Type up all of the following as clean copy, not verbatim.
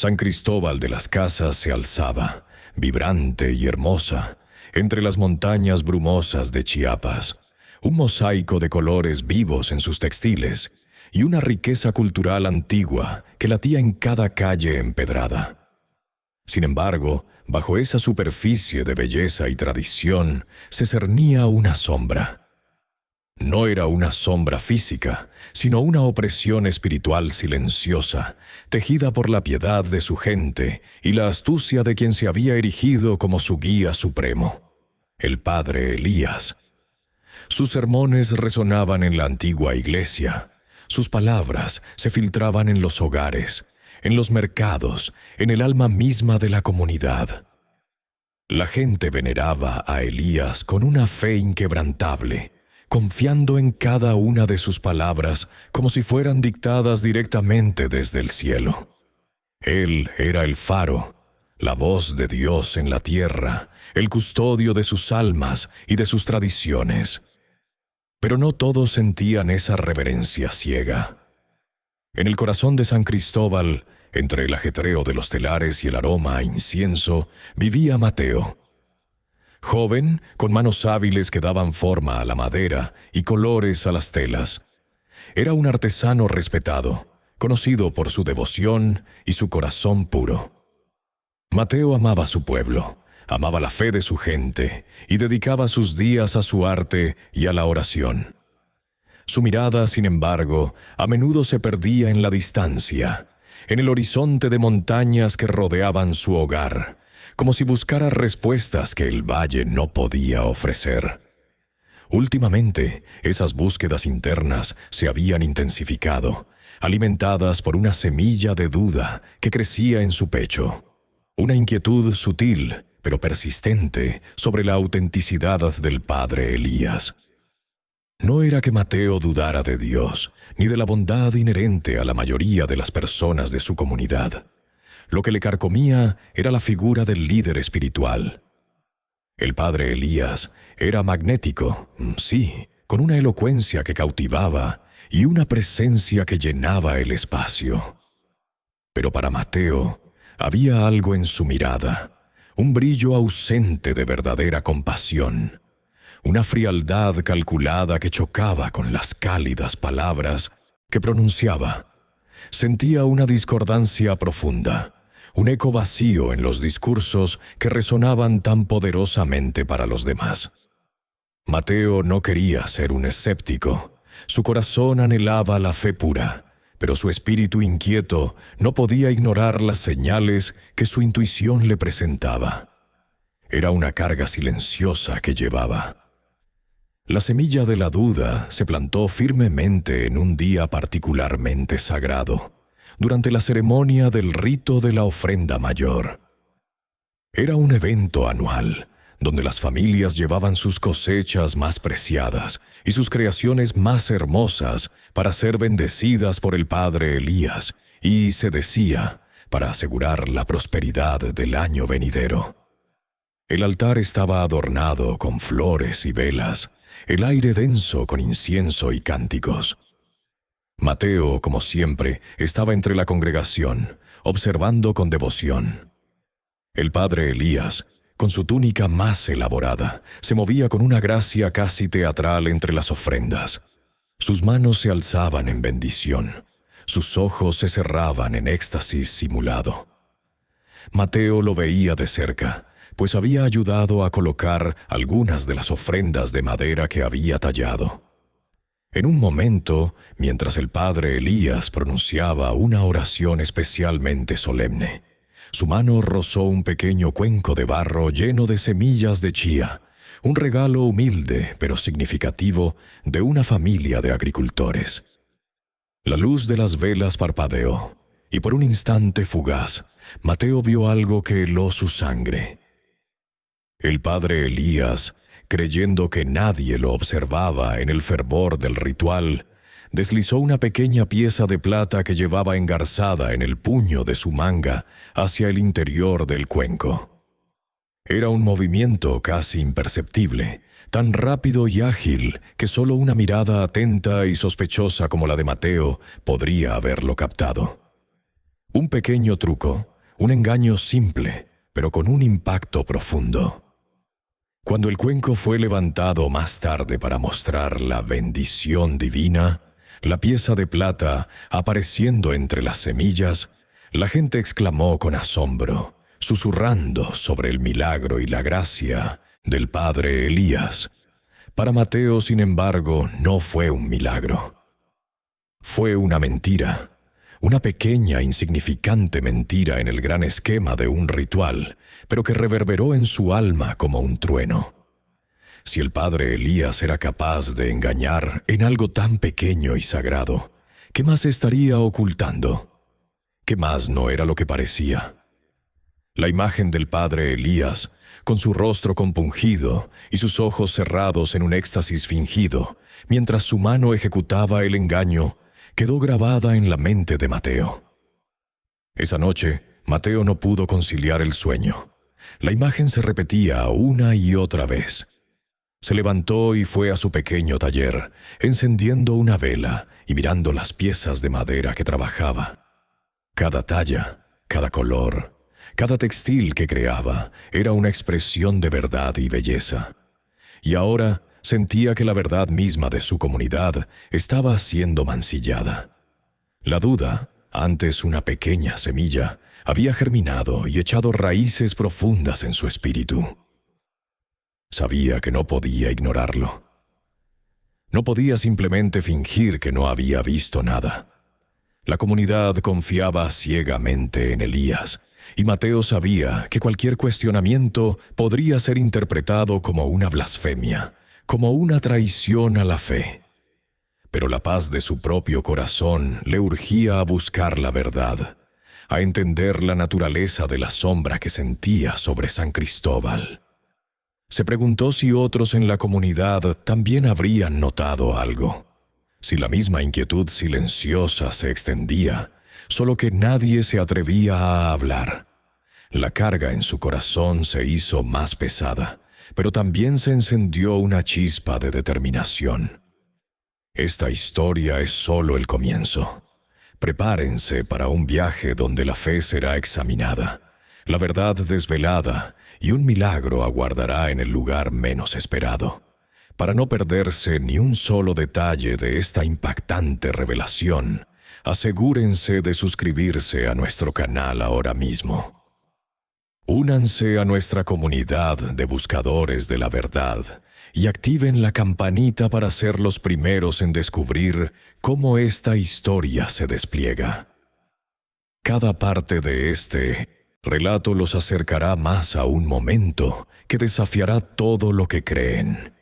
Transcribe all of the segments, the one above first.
San Cristóbal de las Casas se alzaba, vibrante y hermosa, entre las montañas brumosas de Chiapas, un mosaico de colores vivos en sus textiles y una riqueza cultural antigua que latía en cada calle empedrada. Sin embargo, bajo esa superficie de belleza y tradición se cernía una sombra. No era una sombra física, sino una opresión espiritual silenciosa, tejida por la piedad de su gente y la astucia de quien se había erigido como su guía supremo, el padre Elías. Sus sermones resonaban en la antigua iglesia, sus palabras se filtraban en los hogares, en los mercados, en el alma misma de la comunidad. La gente veneraba a Elías con una fe inquebrantable, confiando en cada una de sus palabras como si fueran dictadas directamente desde el cielo. Él era el faro, la voz de Dios en la tierra, el custodio de sus almas y de sus tradiciones. Pero no todos sentían esa reverencia ciega. En el corazón de San Cristóbal, entre el ajetreo de los telares y el aroma a incienso, vivía Mateo. Joven, con manos hábiles que daban forma a la madera y colores a las telas. Era un artesano respetado, conocido por su devoción y su corazón puro. Mateo amaba a su pueblo, amaba la fe de su gente y dedicaba sus días a su arte y a la oración. Su mirada, sin embargo, a menudo se perdía en la distancia, en el horizonte de montañas que rodeaban su hogar, como si buscara respuestas que el valle no podía ofrecer. Últimamente, esas búsquedas internas se habían intensificado, alimentadas por una semilla de duda que crecía en su pecho, una inquietud sutil, pero persistente, sobre la autenticidad del padre Elías. No era que Mateo dudara de Dios, ni de la bondad inherente a la mayoría de las personas de su comunidad. Lo que le carcomía era la figura del líder espiritual. El padre Elías era magnético, sí, con una elocuencia que cautivaba y una presencia que llenaba el espacio. Pero para Mateo había algo en su mirada, un brillo ausente de verdadera compasión, una frialdad calculada que chocaba con las cálidas palabras que pronunciaba. Sentía una discordancia profunda, un eco vacío en los discursos que resonaban tan poderosamente para los demás. Mateo no quería ser un escéptico. Su corazón anhelaba la fe pura, pero su espíritu inquieto no podía ignorar las señales que su intuición le presentaba. Era una carga silenciosa que llevaba. La semilla de la duda se plantó firmemente en un día particularmente sagrado, durante la ceremonia del rito de la ofrenda mayor. Era un evento anual, donde las familias llevaban sus cosechas más preciadas y sus creaciones más hermosas para ser bendecidas por el padre Elías, y se decía, para asegurar la prosperidad del año venidero. El altar estaba adornado con flores y velas, el aire denso con incienso y cánticos. Mateo, como siempre, estaba entre la congregación, observando con devoción. El padre Elías, con su túnica más elaborada, se movía con una gracia casi teatral entre las ofrendas. Sus manos se alzaban en bendición, sus ojos se cerraban en éxtasis simulado. Mateo lo veía de cerca, pues había ayudado a colocar algunas de las ofrendas de madera que había tallado. En un momento, mientras el padre Elías pronunciaba una oración especialmente solemne, su mano rozó un pequeño cuenco de barro lleno de semillas de chía, un regalo humilde pero significativo de una familia de agricultores. La luz de las velas parpadeó, y por un instante fugaz, Mateo vio algo que heló su sangre. El padre Elías, creyendo que nadie lo observaba en el fervor del ritual, deslizó una pequeña pieza de plata que llevaba engarzada en el puño de su manga hacia el interior del cuenco. Era un movimiento casi imperceptible, tan rápido y ágil que solo una mirada atenta y sospechosa como la de Mateo podría haberlo captado. Un pequeño truco, un engaño simple, pero con un impacto profundo. Cuando el cuenco fue levantado más tarde para mostrar la bendición divina, la pieza de plata apareciendo entre las semillas, la gente exclamó con asombro, susurrando sobre el milagro y la gracia del padre Elías. Para Mateo, sin embargo, no fue un milagro. Fue una mentira. Una pequeña, insignificante mentira en el gran esquema de un ritual, pero que reverberó en su alma como un trueno. Si el padre Elías era capaz de engañar en algo tan pequeño y sagrado, ¿qué más estaría ocultando? ¿Qué más no era lo que parecía? La imagen del padre Elías, con su rostro compungido y sus ojos cerrados en un éxtasis fingido, mientras su mano ejecutaba el engaño, quedó grabada en la mente de Mateo. Esa noche, Mateo no pudo conciliar el sueño. La imagen se repetía una y otra vez. Se levantó y fue a su pequeño taller, encendiendo una vela y mirando las piezas de madera que trabajaba. Cada talla, cada color, cada textil que creaba era una expresión de verdad y belleza. Y ahora sentía que la verdad misma de su comunidad estaba siendo mancillada. La duda, antes una pequeña semilla, había germinado y echado raíces profundas en su espíritu. Sabía que no podía ignorarlo. No podía simplemente fingir que no había visto nada. La comunidad confiaba ciegamente en Elías, y Mateo sabía que cualquier cuestionamiento podría ser interpretado como una blasfemia, como una traición a la fe. Pero la paz de su propio corazón le urgía a buscar la verdad, a entender la naturaleza de la sombra que sentía sobre San Cristóbal. Se preguntó si otros en la comunidad también habrían notado algo, si la misma inquietud silenciosa se extendía, solo que nadie se atrevía a hablar. La carga en su corazón se hizo más pesada, pero también se encendió una chispa de determinación. Esta historia es solo el comienzo. Prepárense para un viaje donde la fe será examinada, la verdad desvelada, y un milagro aguardará en el lugar menos esperado. Para no perderse ni un solo detalle de esta impactante revelación, asegúrense de suscribirse a nuestro canal ahora mismo. Únanse a nuestra comunidad de buscadores de la verdad y activen la campanita para ser los primeros en descubrir cómo esta historia se despliega. Cada parte de este relato los acercará más a un momento que desafiará todo lo que creen.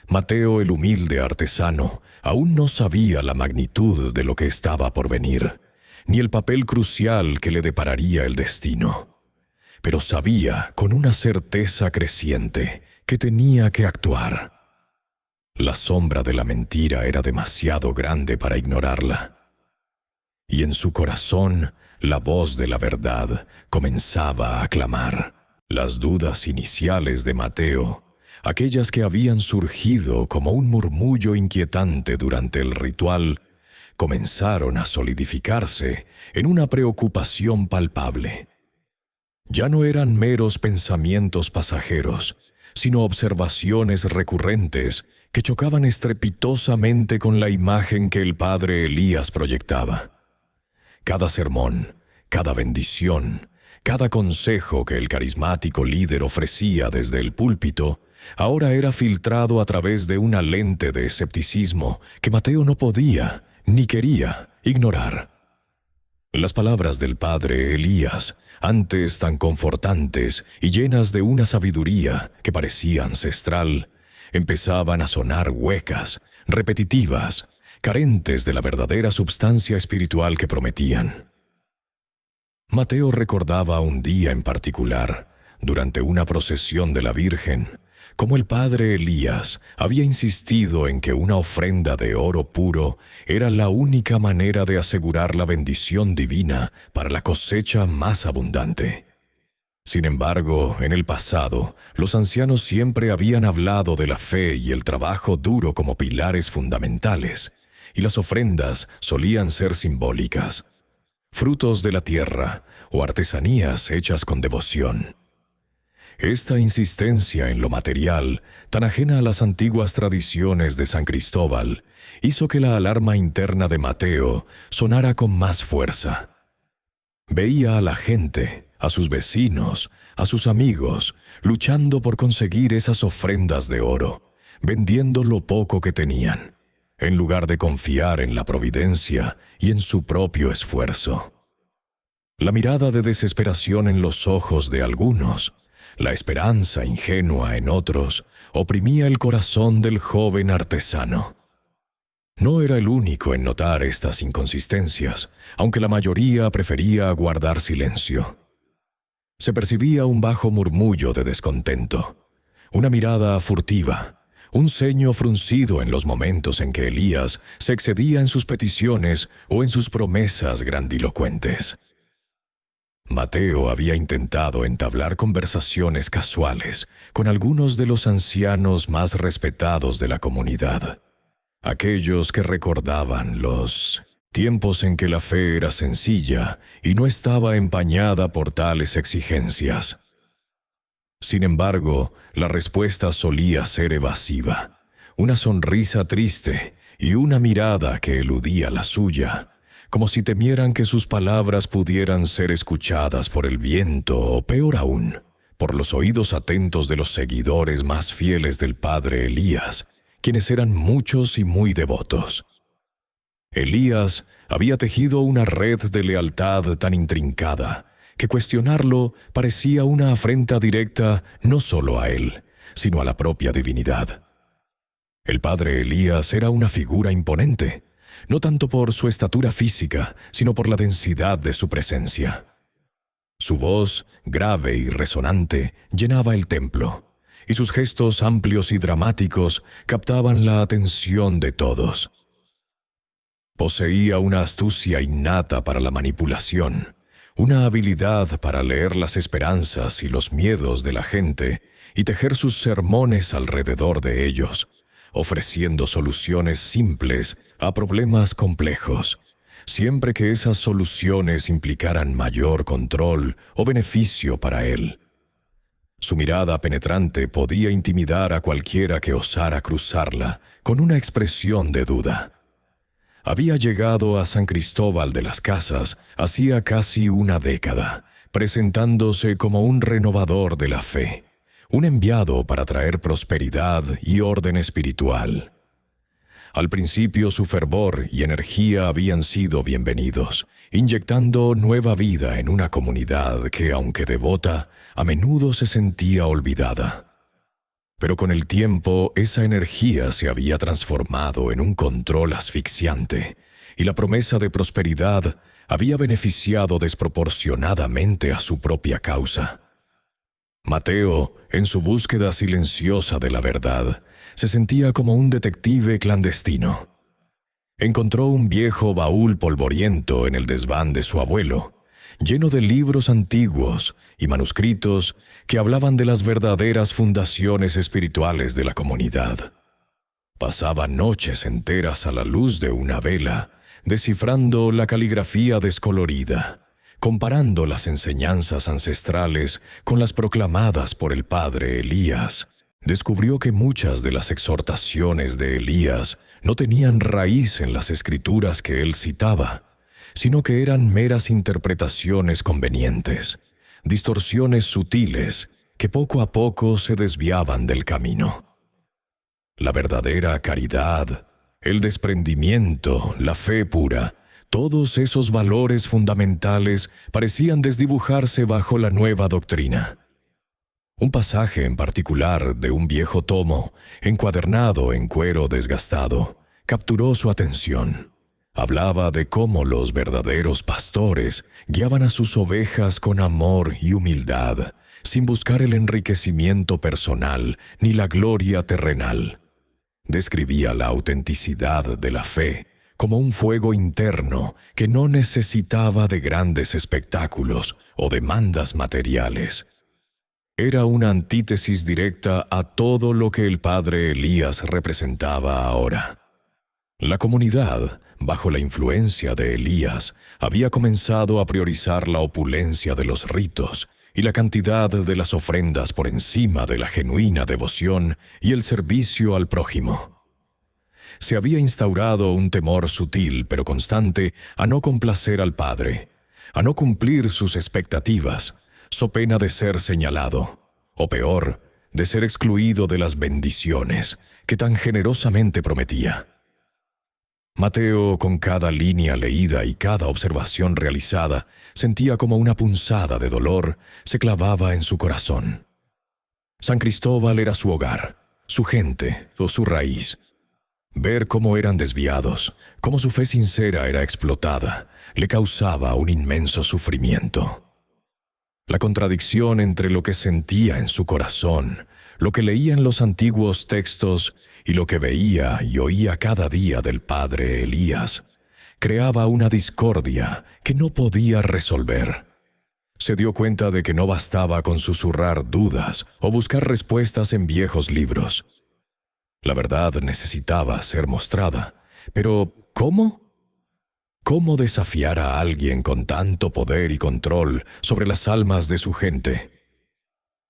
Mateo, el humilde artesano, aún no sabía la magnitud de lo que estaba por venir, ni el papel crucial que le depararía el destino. Pero sabía con una certeza creciente que tenía que actuar. La sombra de la mentira era demasiado grande para ignorarla. Y en su corazón, la voz de la verdad comenzaba a clamar. Las dudas iniciales de Mateo, aquellas que habían surgido como un murmullo inquietante durante el ritual, comenzaron a solidificarse en una preocupación palpable. Ya no eran meros pensamientos pasajeros, sino observaciones recurrentes que chocaban estrepitosamente con la imagen que el padre Elías proyectaba. Cada sermón, cada bendición, cada consejo que el carismático líder ofrecía desde el púlpito, ahora era filtrado a través de una lente de escepticismo que Mateo no podía ni quería ignorar. Las palabras del padre Elías, antes tan confortantes y llenas de una sabiduría que parecía ancestral, empezaban a sonar huecas, repetitivas, carentes de la verdadera substancia espiritual que prometían. Mateo recordaba un día en particular, durante una procesión de la Virgen, cómo el padre Elías había insistido en que una ofrenda de oro puro era la única manera de asegurar la bendición divina para la cosecha más abundante. Sin embargo, en el pasado, los ancianos siempre habían hablado de la fe y el trabajo duro como pilares fundamentales, y las ofrendas solían ser simbólicas. frutos de la tierra o artesanías hechas con devoción. Esta insistencia en lo material, tan ajena a las antiguas tradiciones de San Cristóbal, hizo que la alarma interna de Mateo sonara con más fuerza. Veía a la gente, a sus vecinos, a sus amigos, luchando por conseguir esas ofrendas de oro, vendiendo lo poco que tenían, en lugar de confiar en la providencia y en su propio esfuerzo. La mirada de desesperación en los ojos de algunos, la esperanza ingenua en otros, oprimía el corazón del joven artesano. No era el único en notar estas inconsistencias, aunque la mayoría prefería guardar silencio. Se percibía un bajo murmullo de descontento, una mirada furtiva, un ceño fruncido en los momentos en que Elías se excedía en sus peticiones o en sus promesas grandilocuentes. Mateo había intentado entablar conversaciones casuales con algunos de los ancianos más respetados de la comunidad, aquellos que recordaban los tiempos en que la fe era sencilla y no estaba empañada por tales exigencias. Sin embargo, la respuesta solía ser evasiva, una sonrisa triste y una mirada que eludía la suya, como si temieran que sus palabras pudieran ser escuchadas por el viento o, peor aún, por los oídos atentos de los seguidores más fieles del padre Elías, quienes eran muchos y muy devotos. Elías había tejido una red de lealtad tan intrincada que cuestionarlo parecía una afrenta directa no solo a él, sino a la propia divinidad. El padre Elías era una figura imponente, no tanto por su estatura física, sino por la densidad de su presencia. Su voz, grave y resonante, llenaba el templo, y sus gestos amplios y dramáticos captaban la atención de todos. Poseía una astucia innata para la manipulación, una habilidad para leer las esperanzas y los miedos de la gente y tejer sus sermones alrededor de ellos, ofreciendo soluciones simples a problemas complejos, siempre que esas soluciones implicaran mayor control o beneficio para él. Su mirada penetrante podía intimidar a cualquiera que osara cruzarla con una expresión de duda. Había llegado a San Cristóbal de las Casas hacía casi una década, presentándose como un renovador de la fe, un enviado para traer prosperidad y orden espiritual. Al principio su fervor y energía habían sido bienvenidos, inyectando nueva vida en una comunidad que, aunque devota, a menudo se sentía olvidada. Pero con el tiempo esa energía se había transformado en un control asfixiante, y la promesa de prosperidad había beneficiado desproporcionadamente a su propia causa. Mateo, en su búsqueda silenciosa de la verdad, se sentía como un detective clandestino. Encontró un viejo baúl polvoriento en el desván de su abuelo, lleno de libros antiguos y manuscritos que hablaban de las verdaderas fundaciones espirituales de la comunidad. Pasaba noches enteras a la luz de una vela, descifrando la caligrafía descolorida, comparando las enseñanzas ancestrales con las proclamadas por el padre Elías. Descubrió que muchas de las exhortaciones de Elías no tenían raíz en las escrituras que él citaba, sino que eran meras interpretaciones convenientes, distorsiones sutiles que poco a poco se desviaban del camino. La verdadera caridad, el desprendimiento, la fe pura, todos esos valores fundamentales parecían desdibujarse bajo la nueva doctrina. Un pasaje en particular de un viejo tomo, encuadernado en cuero desgastado, capturó su atención. Hablaba de cómo los verdaderos pastores guiaban a sus ovejas con amor y humildad, sin buscar el enriquecimiento personal ni la gloria terrenal. Describía la autenticidad de la fe como un fuego interno que no necesitaba de grandes espectáculos o demandas materiales. Era una antítesis directa a todo lo que el padre Elías representaba ahora. La comunidad, bajo la influencia de Elías, había comenzado a priorizar la opulencia de los ritos y la cantidad de las ofrendas por encima de la genuina devoción y el servicio al prójimo. Se había instaurado un temor sutil pero constante a no complacer al Padre, a no cumplir sus expectativas, so pena de ser señalado, o peor, de ser excluido de las bendiciones que tan generosamente prometía. Mateo, con cada línea leída y cada observación realizada, sentía como una punzada de dolor se clavaba en su corazón. San Cristóbal era su hogar, su gente o su raíz. Ver cómo eran desviados, cómo su fe sincera era explotada, le causaba un inmenso sufrimiento. La contradicción entre lo que sentía en su corazón, lo que leía en los antiguos textos y lo que veía y oía cada día del padre Elías, creaba una discordia que no podía resolver. Se dio cuenta de que no bastaba con susurrar dudas o buscar respuestas en viejos libros. La verdad necesitaba ser mostrada, pero ¿cómo? ¿Cómo desafiar a alguien con tanto poder y control sobre las almas de su gente?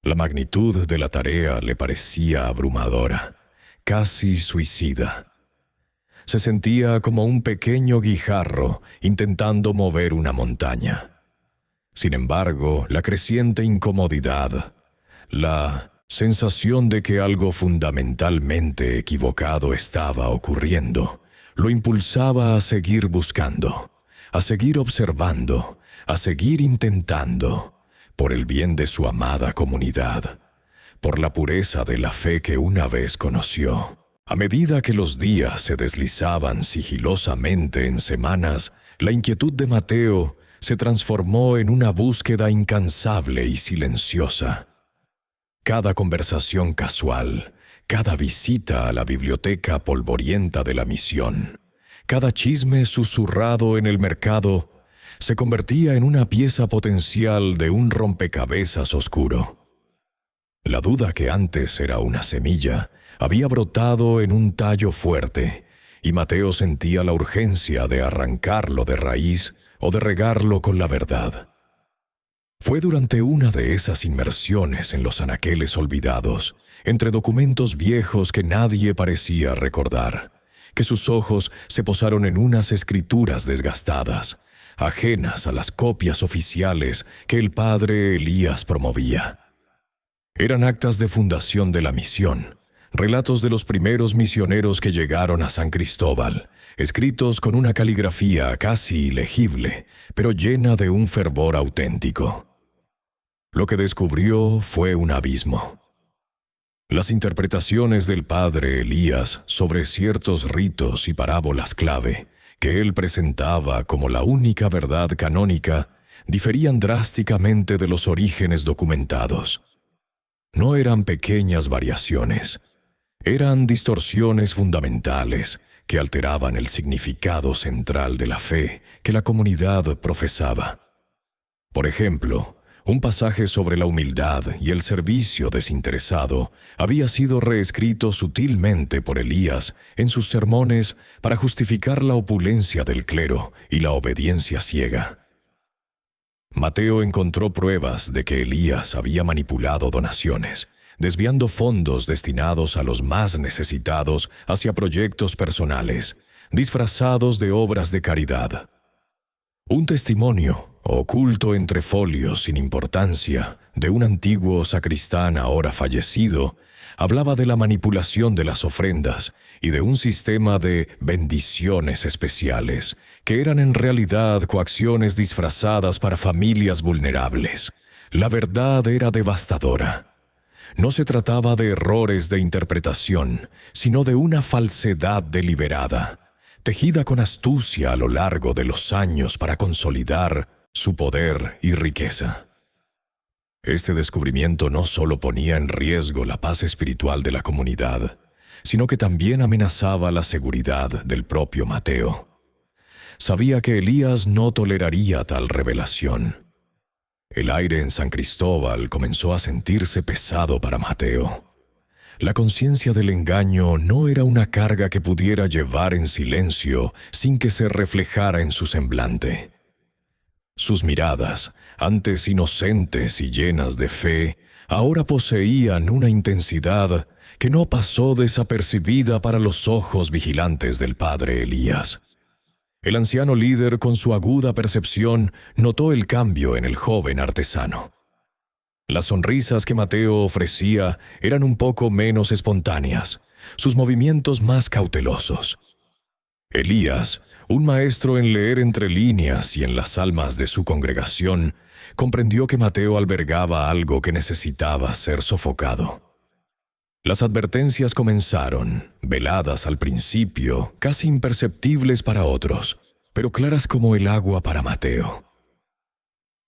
La magnitud de la tarea le parecía abrumadora, casi suicida. Se sentía como un pequeño guijarro intentando mover una montaña. Sin embargo, la creciente incomodidad, la sensación de que algo fundamentalmente equivocado estaba ocurriendo, lo impulsaba a seguir buscando, a seguir observando, a seguir intentando, por el bien de su amada comunidad, por la pureza de la fe que una vez conoció. A medida que los días se deslizaban sigilosamente en semanas, la inquietud de Mateo se transformó en una búsqueda incansable y silenciosa. Cada conversación casual, cada visita a la biblioteca polvorienta de la misión, cada chisme susurrado en el mercado, se convertía en una pieza potencial de un rompecabezas oscuro. La duda que antes era una semilla había brotado en un tallo fuerte, y Mateo sentía la urgencia de arrancarlo de raíz o de regarlo con la verdad. Fue durante una de esas inmersiones en los anaqueles olvidados, entre documentos viejos que nadie parecía recordar, que sus ojos se posaron en unas escrituras desgastadas, ajenas a las copias oficiales que el padre Elías promovía. Eran actas de fundación de la misión, relatos de los primeros misioneros que llegaron a San Cristóbal, escritos con una caligrafía casi ilegible, pero llena de un fervor auténtico. Lo que descubrió fue un abismo. Las interpretaciones del padre Elías sobre ciertos ritos y parábolas clave, que él presentaba como la única verdad canónica, diferían drásticamente de los orígenes documentados. No eran pequeñas variaciones, eran distorsiones fundamentales que alteraban el significado central de la fe que la comunidad profesaba. Por ejemplo, un pasaje sobre la humildad y el servicio desinteresado había sido reescrito sutilmente por Elías en sus sermones para justificar la opulencia del clero y la obediencia ciega. Mateo encontró pruebas de que Elías había manipulado donaciones, desviando fondos destinados a los más necesitados hacia proyectos personales, disfrazados de obras de caridad. Un testimonio, oculto entre folios sin importancia, de un antiguo sacristán ahora fallecido, hablaba de la manipulación de las ofrendas y de un sistema de bendiciones especiales, que eran en realidad coacciones disfrazadas para familias vulnerables. La verdad era devastadora. No se trataba de errores de interpretación, sino de una falsedad deliberada, tejida con astucia a lo largo de los años para consolidar su poder y riqueza. Este descubrimiento no solo ponía en riesgo la paz espiritual de la comunidad, sino que también amenazaba la seguridad del propio Mateo. Sabía que Elías no toleraría tal revelación. El aire en San Cristóbal comenzó a sentirse pesado para Mateo. La conciencia del engaño no era una carga que pudiera llevar en silencio sin que se reflejara en su semblante. Sus miradas, antes inocentes y llenas de fe, ahora poseían una intensidad que no pasó desapercibida para los ojos vigilantes del padre Elías. El anciano líder, con su aguda percepción, notó el cambio en el joven artesano. Las sonrisas que Mateo ofrecía eran un poco menos espontáneas, sus movimientos más cautelosos. Elías, un maestro en leer entre líneas y en las almas de su congregación, comprendió que Mateo albergaba algo que necesitaba ser sofocado. Las advertencias comenzaron, veladas al principio, casi imperceptibles para otros, pero claras como el agua para Mateo.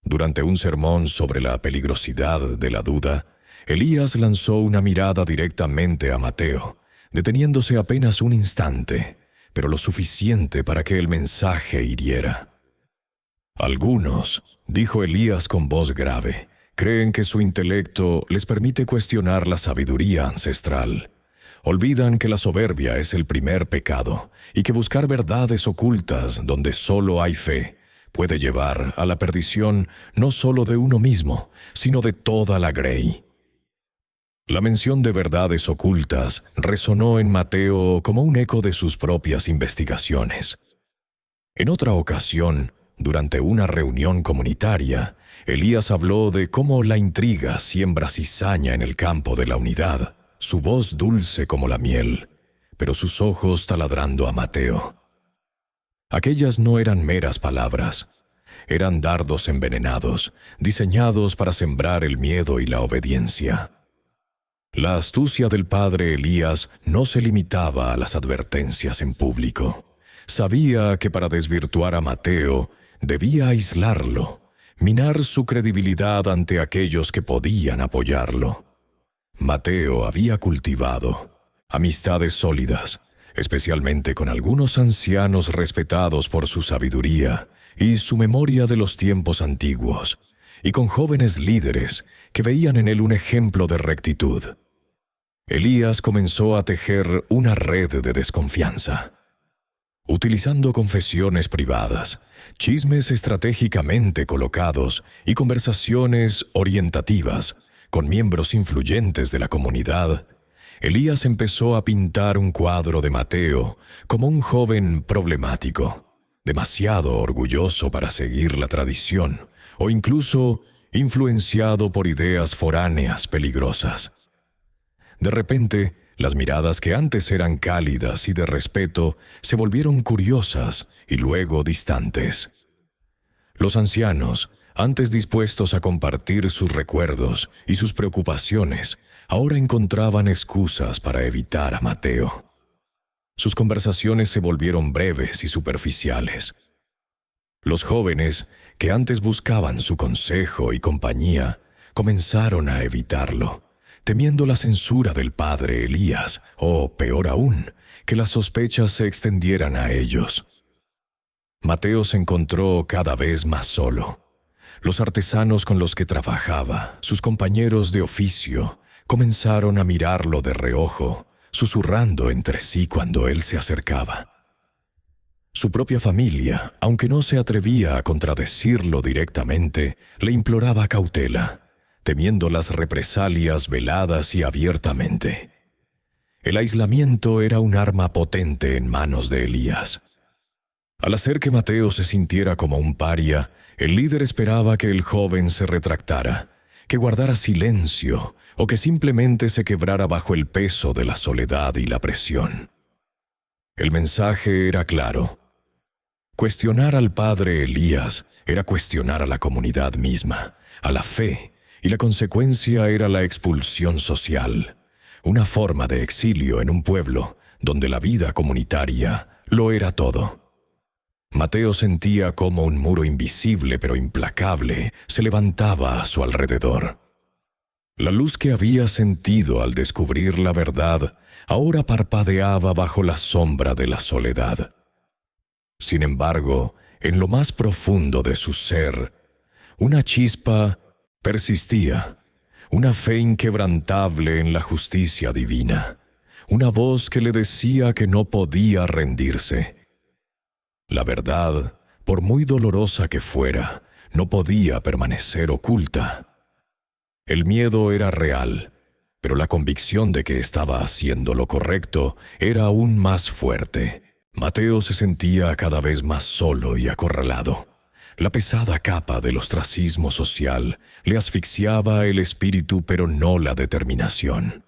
Durante un sermón sobre la peligrosidad de la duda, Elías lanzó una mirada directamente a Mateo, deteniéndose apenas un instante, pero lo suficiente para que el mensaje hiriera. Algunos, dijo Elías con voz grave, creen que su intelecto les permite cuestionar la sabiduría ancestral. Olvidan que la soberbia es el primer pecado y que buscar verdades ocultas donde solo hay fe puede llevar a la perdición no solo de uno mismo, sino de toda la grey. La mención de verdades ocultas resonó en Mateo como un eco de sus propias investigaciones. En otra ocasión, durante una reunión comunitaria, Elías habló de cómo la intriga siembra cizaña en el campo de la unidad, su voz dulce como la miel, pero sus ojos taladrando a Mateo. Aquellas no eran meras palabras, eran dardos envenenados, diseñados para sembrar el miedo y la obediencia. La astucia del padre Elías no se limitaba a las advertencias en público. Sabía que para desvirtuar a Mateo, debía aislarlo, minar su credibilidad ante aquellos que podían apoyarlo. Mateo había cultivado amistades sólidas, especialmente con algunos ancianos respetados por su sabiduría y su memoria de los tiempos antiguos, y con jóvenes líderes que veían en él un ejemplo de rectitud. Elías comenzó a tejer una red de desconfianza. Utilizando confesiones privadas, chismes estratégicamente colocados y conversaciones orientativas con miembros influyentes de la comunidad, Elías empezó a pintar un cuadro de Mateo como un joven problemático, demasiado orgulloso para seguir la tradición, o incluso influenciado por ideas foráneas peligrosas. De repente, las miradas que antes eran cálidas y de respeto se volvieron curiosas y luego distantes. Los ancianos, antes dispuestos a compartir sus recuerdos y sus preocupaciones, ahora encontraban excusas para evitar a Mateo. Sus conversaciones se volvieron breves y superficiales. Los jóvenes, que antes buscaban su consejo y compañía, comenzaron a evitarlo, temiendo la censura del padre Elías, o, peor aún, que las sospechas se extendieran a ellos. Mateo se encontró cada vez más solo. Los artesanos con los que trabajaba, sus compañeros de oficio, comenzaron a mirarlo de reojo, susurrando entre sí cuando él se acercaba. Su propia familia, aunque no se atrevía a contradecirlo directamente, le imploraba cautela, temiendo las represalias veladas y abiertamente. El aislamiento era un arma potente en manos de Elías. Al hacer que Mateo se sintiera como un paria, el líder esperaba que el joven se retractara, que guardara silencio o que simplemente se quebrara bajo el peso de la soledad y la presión. El mensaje era claro. Cuestionar al padre Elías era cuestionar a la comunidad misma, a la fe, y la consecuencia era la expulsión social, una forma de exilio en un pueblo donde la vida comunitaria lo era todo. Mateo sentía como un muro invisible pero implacable se levantaba a su alrededor. La luz que había sentido al descubrir la verdad ahora parpadeaba bajo la sombra de la soledad. Sin embargo, en lo más profundo de su ser, una chispa persistía, una fe inquebrantable en la justicia divina, una voz que le decía que no podía rendirse. La verdad, por muy dolorosa que fuera, no podía permanecer oculta. El miedo era real, pero la convicción de que estaba haciendo lo correcto era aún más fuerte. Mateo se sentía cada vez más solo y acorralado. La pesada capa del ostracismo social le asfixiaba el espíritu, pero no la determinación.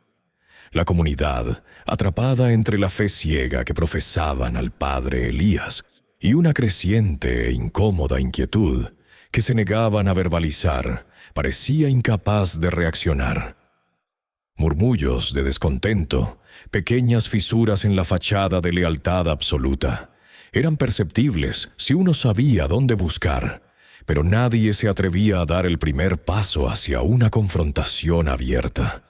La comunidad, atrapada entre la fe ciega que profesaban al padre Elías y una creciente e incómoda inquietud que se negaban a verbalizar, parecía incapaz de reaccionar. Murmullos de descontento, pequeñas fisuras en la fachada de lealtad absoluta, eran perceptibles si uno sabía dónde buscar, pero nadie se atrevía a dar el primer paso hacia una confrontación abierta.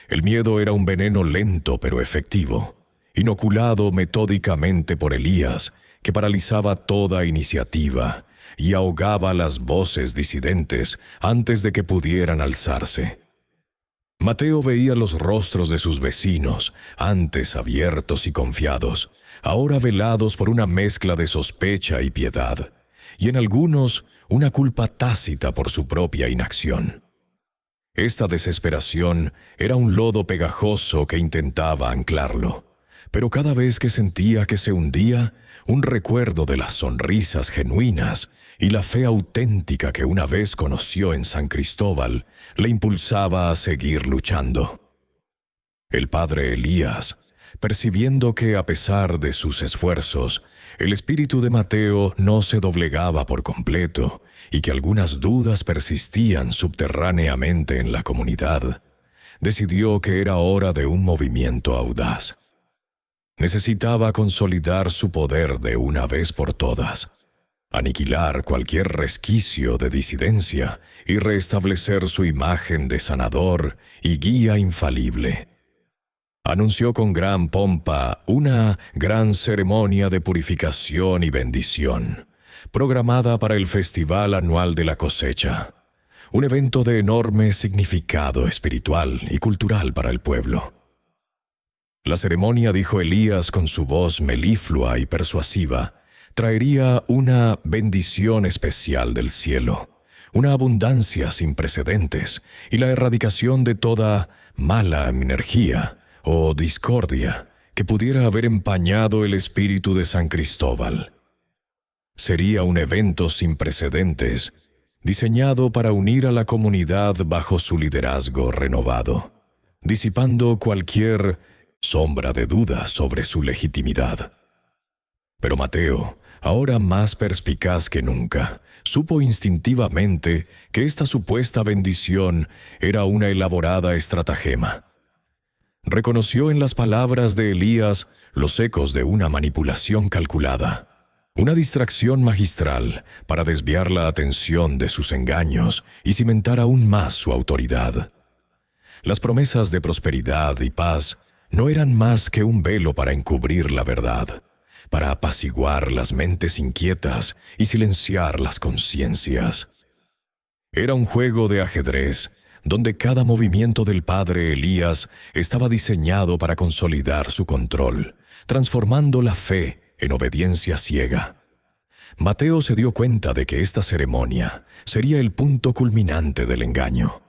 El miedo era un veneno lento pero efectivo, inoculado metódicamente por Elías, que paralizaba toda iniciativa y ahogaba las voces disidentes antes de que pudieran alzarse. Mateo veía los rostros de sus vecinos, antes abiertos y confiados, ahora velados por una mezcla de sospecha y piedad, y en algunos una culpa tácita por su propia inacción. Esta desesperación era un lodo pegajoso que intentaba anclarlo, pero cada vez que sentía que se hundía, un recuerdo de las sonrisas genuinas y la fe auténtica que una vez conoció en San Cristóbal le impulsaba a seguir luchando. El padre Elías, percibiendo que a pesar de sus esfuerzos, el espíritu de Mateo no se doblegaba por completo y que algunas dudas persistían subterráneamente en la comunidad, decidió que era hora de un movimiento audaz. Necesitaba consolidar su poder de una vez por todas, aniquilar cualquier resquicio de disidencia y restablecer su imagen de sanador y guía infalible. Anunció con gran pompa una gran ceremonia de purificación y bendición, programada para el Festival Anual de la Cosecha, un evento de enorme significado espiritual y cultural para el pueblo. La ceremonia, dijo Elías con su voz meliflua y persuasiva, traería una bendición especial del cielo, una abundancia sin precedentes y la erradicación de toda mala energía o discordia que pudiera haber empañado el espíritu de San Cristóbal. Sería un evento sin precedentes, diseñado para unir a la comunidad bajo su liderazgo renovado, disipando cualquier sombra de duda sobre su legitimidad. Pero Mateo, ahora más perspicaz que nunca, supo instintivamente que esta supuesta bendición era una elaborada estratagema. Reconoció en las palabras de Elías los ecos de una manipulación calculada, una distracción magistral para desviar la atención de sus engaños y cimentar aún más su autoridad. Las promesas de prosperidad y paz no eran más que un velo para encubrir la verdad, para apaciguar las mentes inquietas y silenciar las conciencias. Era un juego de ajedrez, donde cada movimiento del padre Elías estaba diseñado para consolidar su control, transformando la fe en obediencia ciega. Mateo se dio cuenta de que esta ceremonia sería el punto culminante del engaño,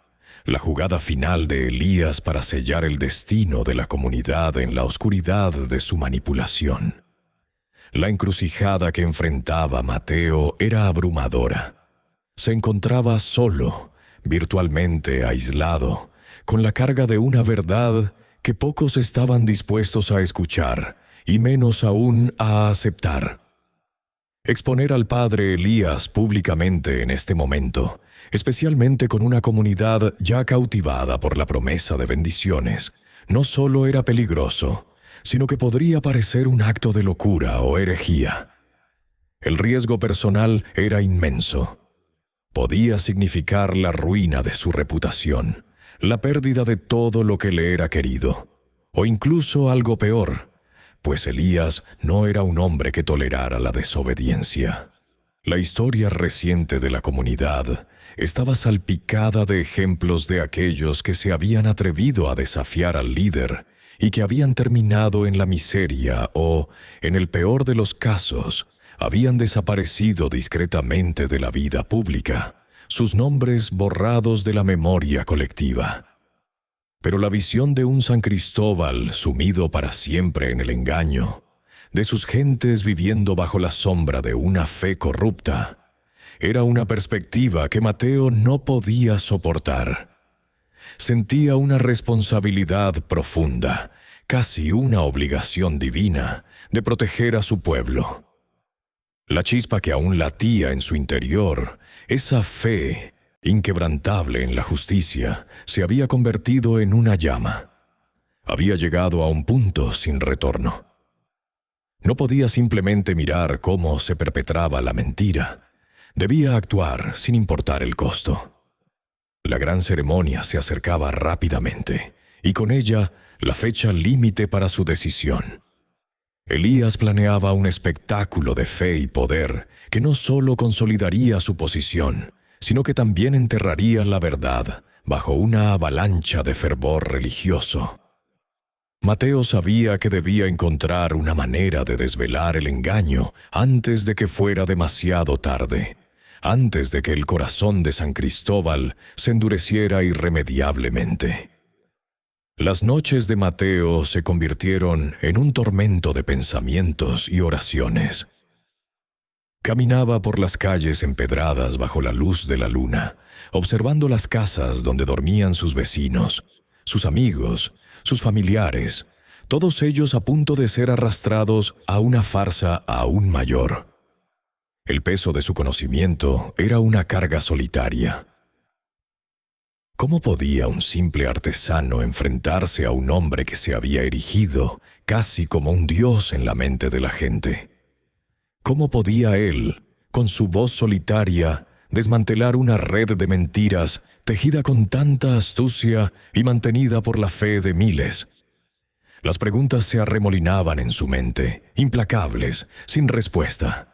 la jugada final de Elías para sellar el destino de la comunidad en la oscuridad de su manipulación. La encrucijada que enfrentaba Mateo era abrumadora. Se encontraba solo, virtualmente aislado, con la carga de una verdad que pocos estaban dispuestos a escuchar y menos aún a aceptar. Exponer al padre Elías públicamente en este momento, especialmente con una comunidad ya cautivada por la promesa de bendiciones, no solo era peligroso, sino que podría parecer un acto de locura o herejía. El riesgo personal era inmenso. Podía significar la ruina de su reputación, la pérdida de todo lo que le era querido, o incluso algo peor, pues Elías no era un hombre que tolerara la desobediencia. La historia reciente de la comunidad estaba salpicada de ejemplos de aquellos que se habían atrevido a desafiar al líder y que habían terminado en la miseria o, en el peor de los casos, habían desaparecido discretamente de la vida pública, sus nombres borrados de la memoria colectiva. Pero la visión de un San Cristóbal sumido para siempre en el engaño, de sus gentes viviendo bajo la sombra de una fe corrupta, era una perspectiva que Mateo no podía soportar. Sentía una responsabilidad profunda, casi una obligación divina, de proteger a su pueblo. La chispa que aún latía en su interior, esa fe inquebrantable en la justicia, se había convertido en una llama. Había llegado a un punto sin retorno. No podía simplemente mirar cómo se perpetraba la mentira. Debía actuar sin importar el costo. La gran ceremonia se acercaba rápidamente, y con ella la fecha límite para su decisión. Elías planeaba un espectáculo de fe y poder que no solo consolidaría su posición, sino que también enterraría la verdad bajo una avalancha de fervor religioso. Mateo sabía que debía encontrar una manera de desvelar el engaño antes de que fuera demasiado tarde, antes de que el corazón de San Cristóbal se endureciera irremediablemente. Las noches de Mateo se convirtieron en un tormento de pensamientos y oraciones. Caminaba por las calles empedradas bajo la luz de la luna, observando las casas donde dormían sus vecinos, sus amigos, sus familiares, todos ellos a punto de ser arrastrados a una farsa aún mayor. El peso de su conocimiento era una carga solitaria. ¿Cómo podía un simple artesano enfrentarse a un hombre que se había erigido casi como un dios en la mente de la gente? ¿Cómo podía él, con su voz solitaria, desmantelar una red de mentiras tejida con tanta astucia y mantenida por la fe de miles? Las preguntas se arremolinaban en su mente, implacables, sin respuesta.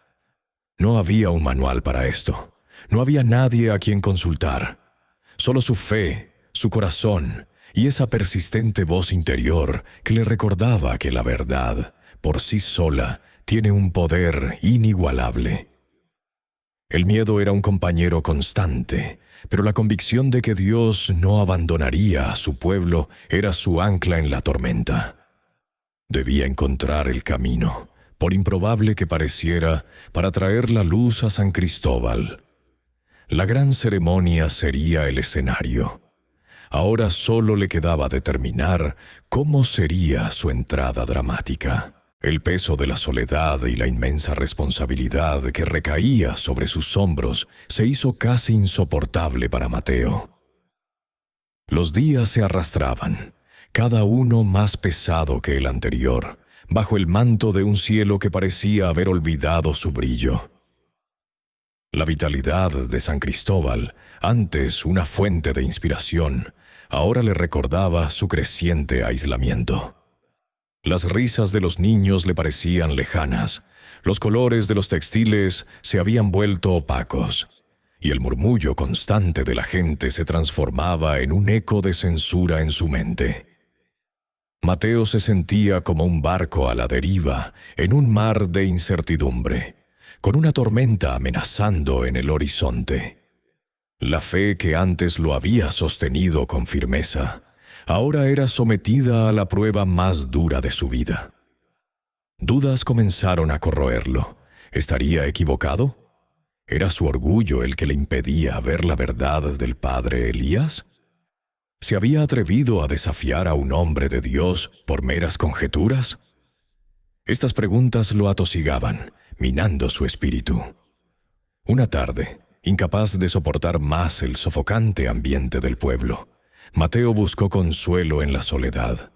No había un manual para esto. No había nadie a quien consultar. Solo su fe, su corazón y esa persistente voz interior que le recordaba que la verdad, por sí sola, tiene un poder inigualable. El miedo era un compañero constante, pero la convicción de que Dios no abandonaría a su pueblo era su ancla en la tormenta. Debía encontrar el camino, por improbable que pareciera, para traer la luz a San Cristóbal. La gran ceremonia sería el escenario. Ahora solo le quedaba determinar cómo sería su entrada dramática. El peso de la soledad y la inmensa responsabilidad que recaía sobre sus hombros se hizo casi insoportable para Mateo. Los días se arrastraban, cada uno más pesado que el anterior, bajo el manto de un cielo que parecía haber olvidado su brillo. La vitalidad de San Cristóbal, antes una fuente de inspiración, ahora le recordaba su creciente aislamiento. Las risas de los niños le parecían lejanas, los colores de los textiles se habían vuelto opacos, y el murmullo constante de la gente se transformaba en un eco de censura en su mente. Mateo se sentía como un barco a la deriva en un mar de incertidumbre, con una tormenta amenazando en el horizonte. La fe que antes lo había sostenido con firmeza, ahora era sometida a la prueba más dura de su vida. Dudas comenzaron a corroerlo. ¿Estaría equivocado? ¿Era su orgullo el que le impedía ver la verdad del padre Elías? ¿Se había atrevido a desafiar a un hombre de Dios por meras conjeturas? Estas preguntas lo atosigaban, minando su espíritu. Una tarde, incapaz de soportar más el sofocante ambiente del pueblo, Mateo buscó consuelo en la soledad.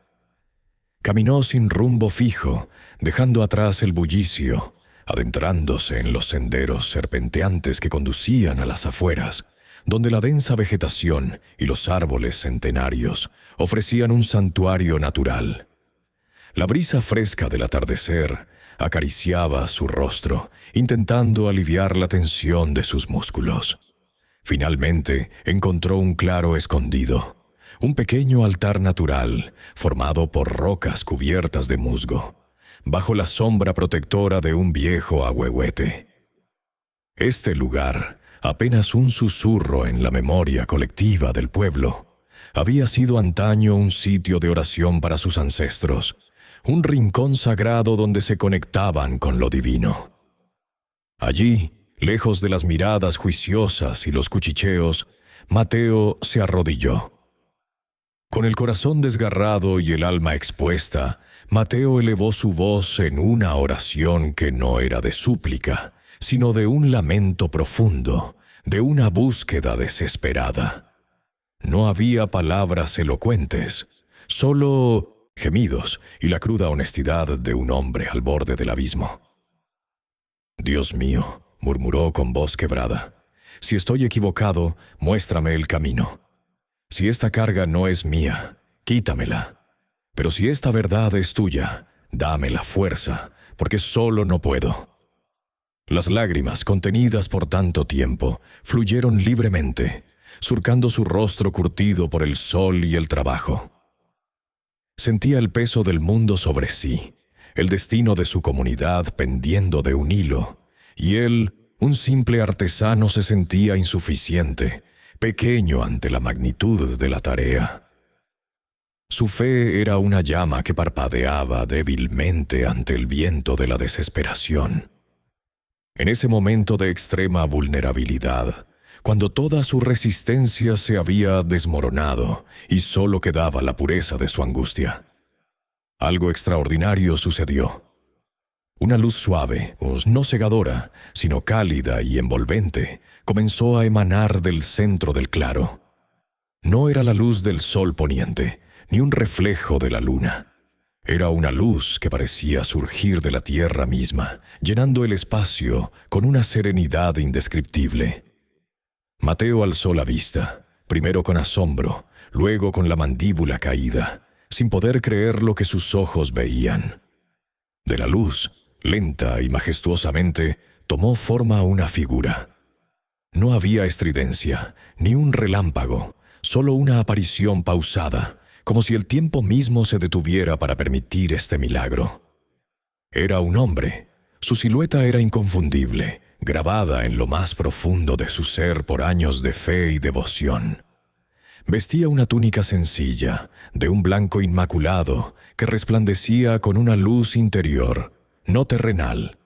Caminó sin rumbo fijo, dejando atrás el bullicio, adentrándose en los senderos serpenteantes que conducían a las afueras, donde la densa vegetación y los árboles centenarios ofrecían un santuario natural. La brisa fresca del atardecer acariciaba su rostro, intentando aliviar la tensión de sus músculos. Finalmente encontró un claro escondido, un pequeño altar natural formado por rocas cubiertas de musgo, bajo la sombra protectora de un viejo ahuehuete. Este lugar, apenas un susurro en la memoria colectiva del pueblo, había sido antaño un sitio de oración para sus ancestros, un rincón sagrado donde se conectaban con lo divino. Allí, lejos de las miradas juiciosas y los cuchicheos, Mateo se arrodilló. Con el corazón desgarrado y el alma expuesta, Mateo elevó su voz en una oración que no era de súplica, sino de un lamento profundo, de una búsqueda desesperada. No había palabras elocuentes, solo gemidos y la cruda honestidad de un hombre al borde del abismo. «Dios mío», murmuró con voz quebrada, «si estoy equivocado, muéstrame el camino. Si esta carga no es mía, quítamela. Pero si esta verdad es tuya, dame la fuerza, porque solo no puedo». Las lágrimas, contenidas por tanto tiempo, fluyeron libremente, surcando su rostro curtido por el sol y el trabajo. Sentía el peso del mundo sobre sí, el destino de su comunidad pendiendo de un hilo, y él, un simple artesano, se sentía insuficiente, pequeño ante la magnitud de la tarea. Su fe era una llama que parpadeaba débilmente ante el viento de la desesperación. En ese momento de extrema vulnerabilidad, cuando toda su resistencia se había desmoronado y solo quedaba la pureza de su angustia, algo extraordinario sucedió. Una luz suave, no cegadora, sino cálida y envolvente, comenzó a emanar del centro del claro. No era la luz del sol poniente, ni un reflejo de la luna. Era una luz que parecía surgir de la tierra misma, llenando el espacio con una serenidad indescriptible. Mateo alzó la vista, primero con asombro, luego con la mandíbula caída, sin poder creer lo que sus ojos veían. De la luz, lenta y majestuosamente, tomó forma una figura. No había estridencia, ni un relámpago, solo una aparición pausada, como si el tiempo mismo se detuviera para permitir este milagro. Era un hombre. Su silueta era inconfundible, grabada en lo más profundo de su ser por años de fe y devoción. Vestía una túnica sencilla, de un blanco inmaculado, que resplandecía con una luz interior, no terrenal.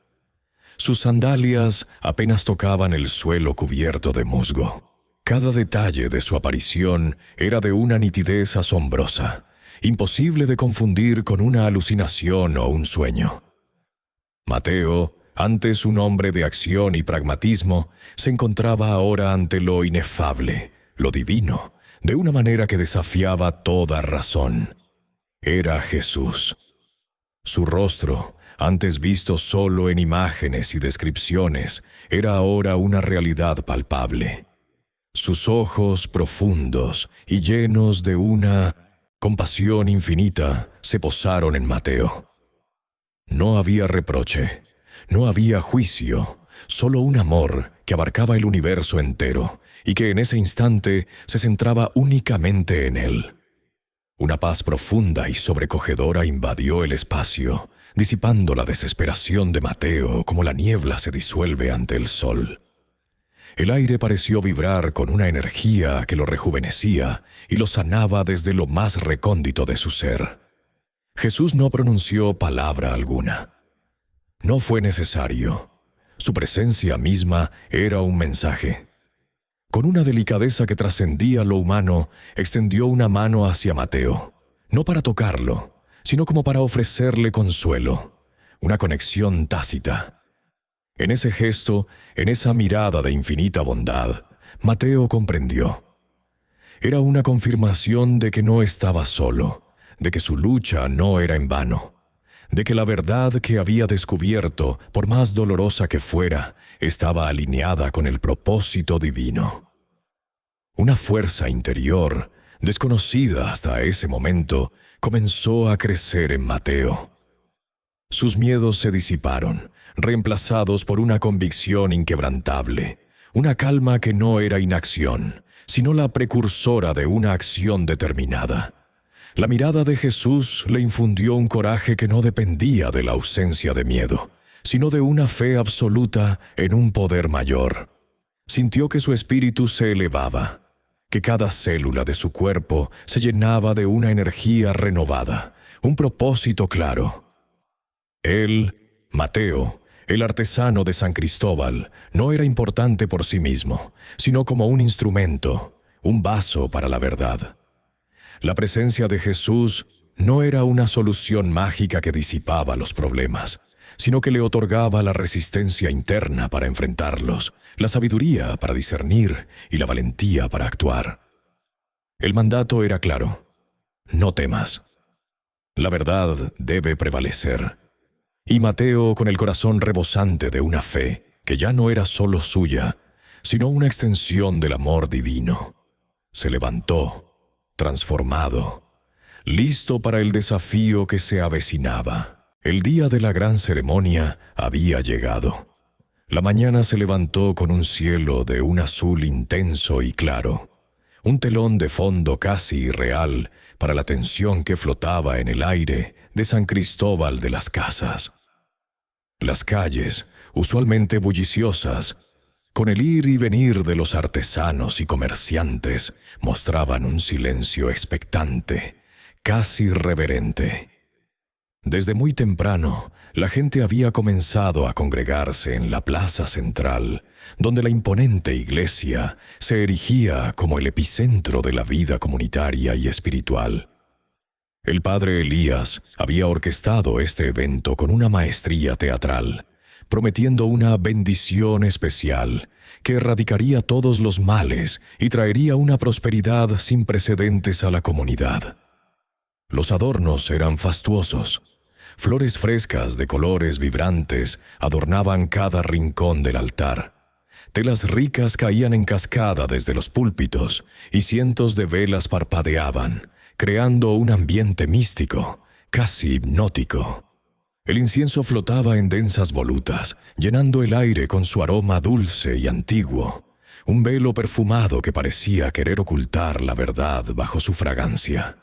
Sus sandalias apenas tocaban el suelo cubierto de musgo. Cada detalle de su aparición era de una nitidez asombrosa, imposible de confundir con una alucinación o un sueño. Mateo, antes un hombre de acción y pragmatismo, se encontraba ahora ante lo inefable, lo divino, de una manera que desafiaba toda razón. Era Jesús. Su rostro, antes visto solo en imágenes y descripciones, era ahora una realidad palpable. Sus ojos profundos y llenos de una compasión infinita se posaron en Mateo. No había reproche, no había juicio, solo un amor que abarcaba el universo entero y que en ese instante se centraba únicamente en él. Una paz profunda y sobrecogedora invadió el espacio, disipando la desesperación de Mateo como la niebla se disuelve ante el sol. El aire pareció vibrar con una energía que lo rejuvenecía y lo sanaba desde lo más recóndito de su ser. Jesús no pronunció palabra alguna. No fue necesario. Su presencia misma era un mensaje. Con una delicadeza que trascendía lo humano, extendió una mano hacia Mateo, no para tocarlo, sino como para ofrecerle consuelo, una conexión tácita. En ese gesto, en esa mirada de infinita bondad, Mateo comprendió. Era una confirmación de que no estaba solo, de que su lucha no era en vano, de que la verdad que había descubierto, por más dolorosa que fuera, estaba alineada con el propósito divino. Una fuerza interior, desconocida hasta ese momento, comenzó a crecer en Mateo. Sus miedos se disiparon, reemplazados por una convicción inquebrantable, una calma que no era inacción, sino la precursora de una acción determinada. La mirada de Jesús le infundió un coraje que no dependía de la ausencia de miedo, sino de una fe absoluta en un poder mayor. Sintió que su espíritu se elevaba, que cada célula de su cuerpo se llenaba de una energía renovada, un propósito claro. Él, Mateo, el artesano de San Cristóbal, no era importante por sí mismo, sino como un instrumento, un vaso para la verdad. La presencia de Jesús no era una solución mágica que disipaba los problemas, sino que le otorgaba la resistencia interna para enfrentarlos, la sabiduría para discernir y la valentía para actuar. El mandato era claro: no temas. La verdad debe prevalecer. Y Mateo, con el corazón rebosante de una fe que ya no era solo suya, sino una extensión del amor divino, se levantó, transformado, listo para el desafío que se avecinaba. El día de la gran ceremonia había llegado. La mañana se levantó con un cielo de un azul intenso y claro, un telón de fondo casi irreal para la tensión que flotaba en el aire de San Cristóbal de las Casas. Las calles, usualmente bulliciosas, con el ir y venir de los artesanos y comerciantes, mostraban un silencio expectante, casi reverente. Desde muy temprano, la gente había comenzado a congregarse en la plaza central, donde la imponente iglesia se erigía como el epicentro de la vida comunitaria y espiritual. El padre Elías había orquestado este evento con una maestría teatral, prometiendo una bendición especial que erradicaría todos los males y traería una prosperidad sin precedentes a la comunidad. Los adornos eran fastuosos. Flores frescas de colores vibrantes adornaban cada rincón del altar. Telas ricas caían en cascada desde los púlpitos y cientos de velas parpadeaban, creando un ambiente místico, casi hipnótico. El incienso flotaba en densas volutas, llenando el aire con su aroma dulce y antiguo, un velo perfumado que parecía querer ocultar la verdad bajo su fragancia.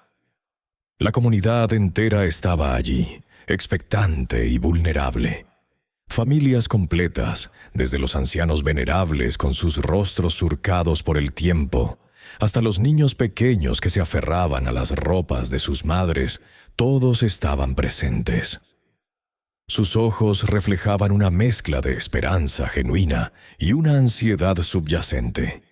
La comunidad entera estaba allí, expectante y vulnerable. Familias completas, desde los ancianos venerables con sus rostros surcados por el tiempo, hasta los niños pequeños que se aferraban a las ropas de sus madres, todos estaban presentes. Sus ojos reflejaban una mezcla de esperanza genuina y una ansiedad subyacente.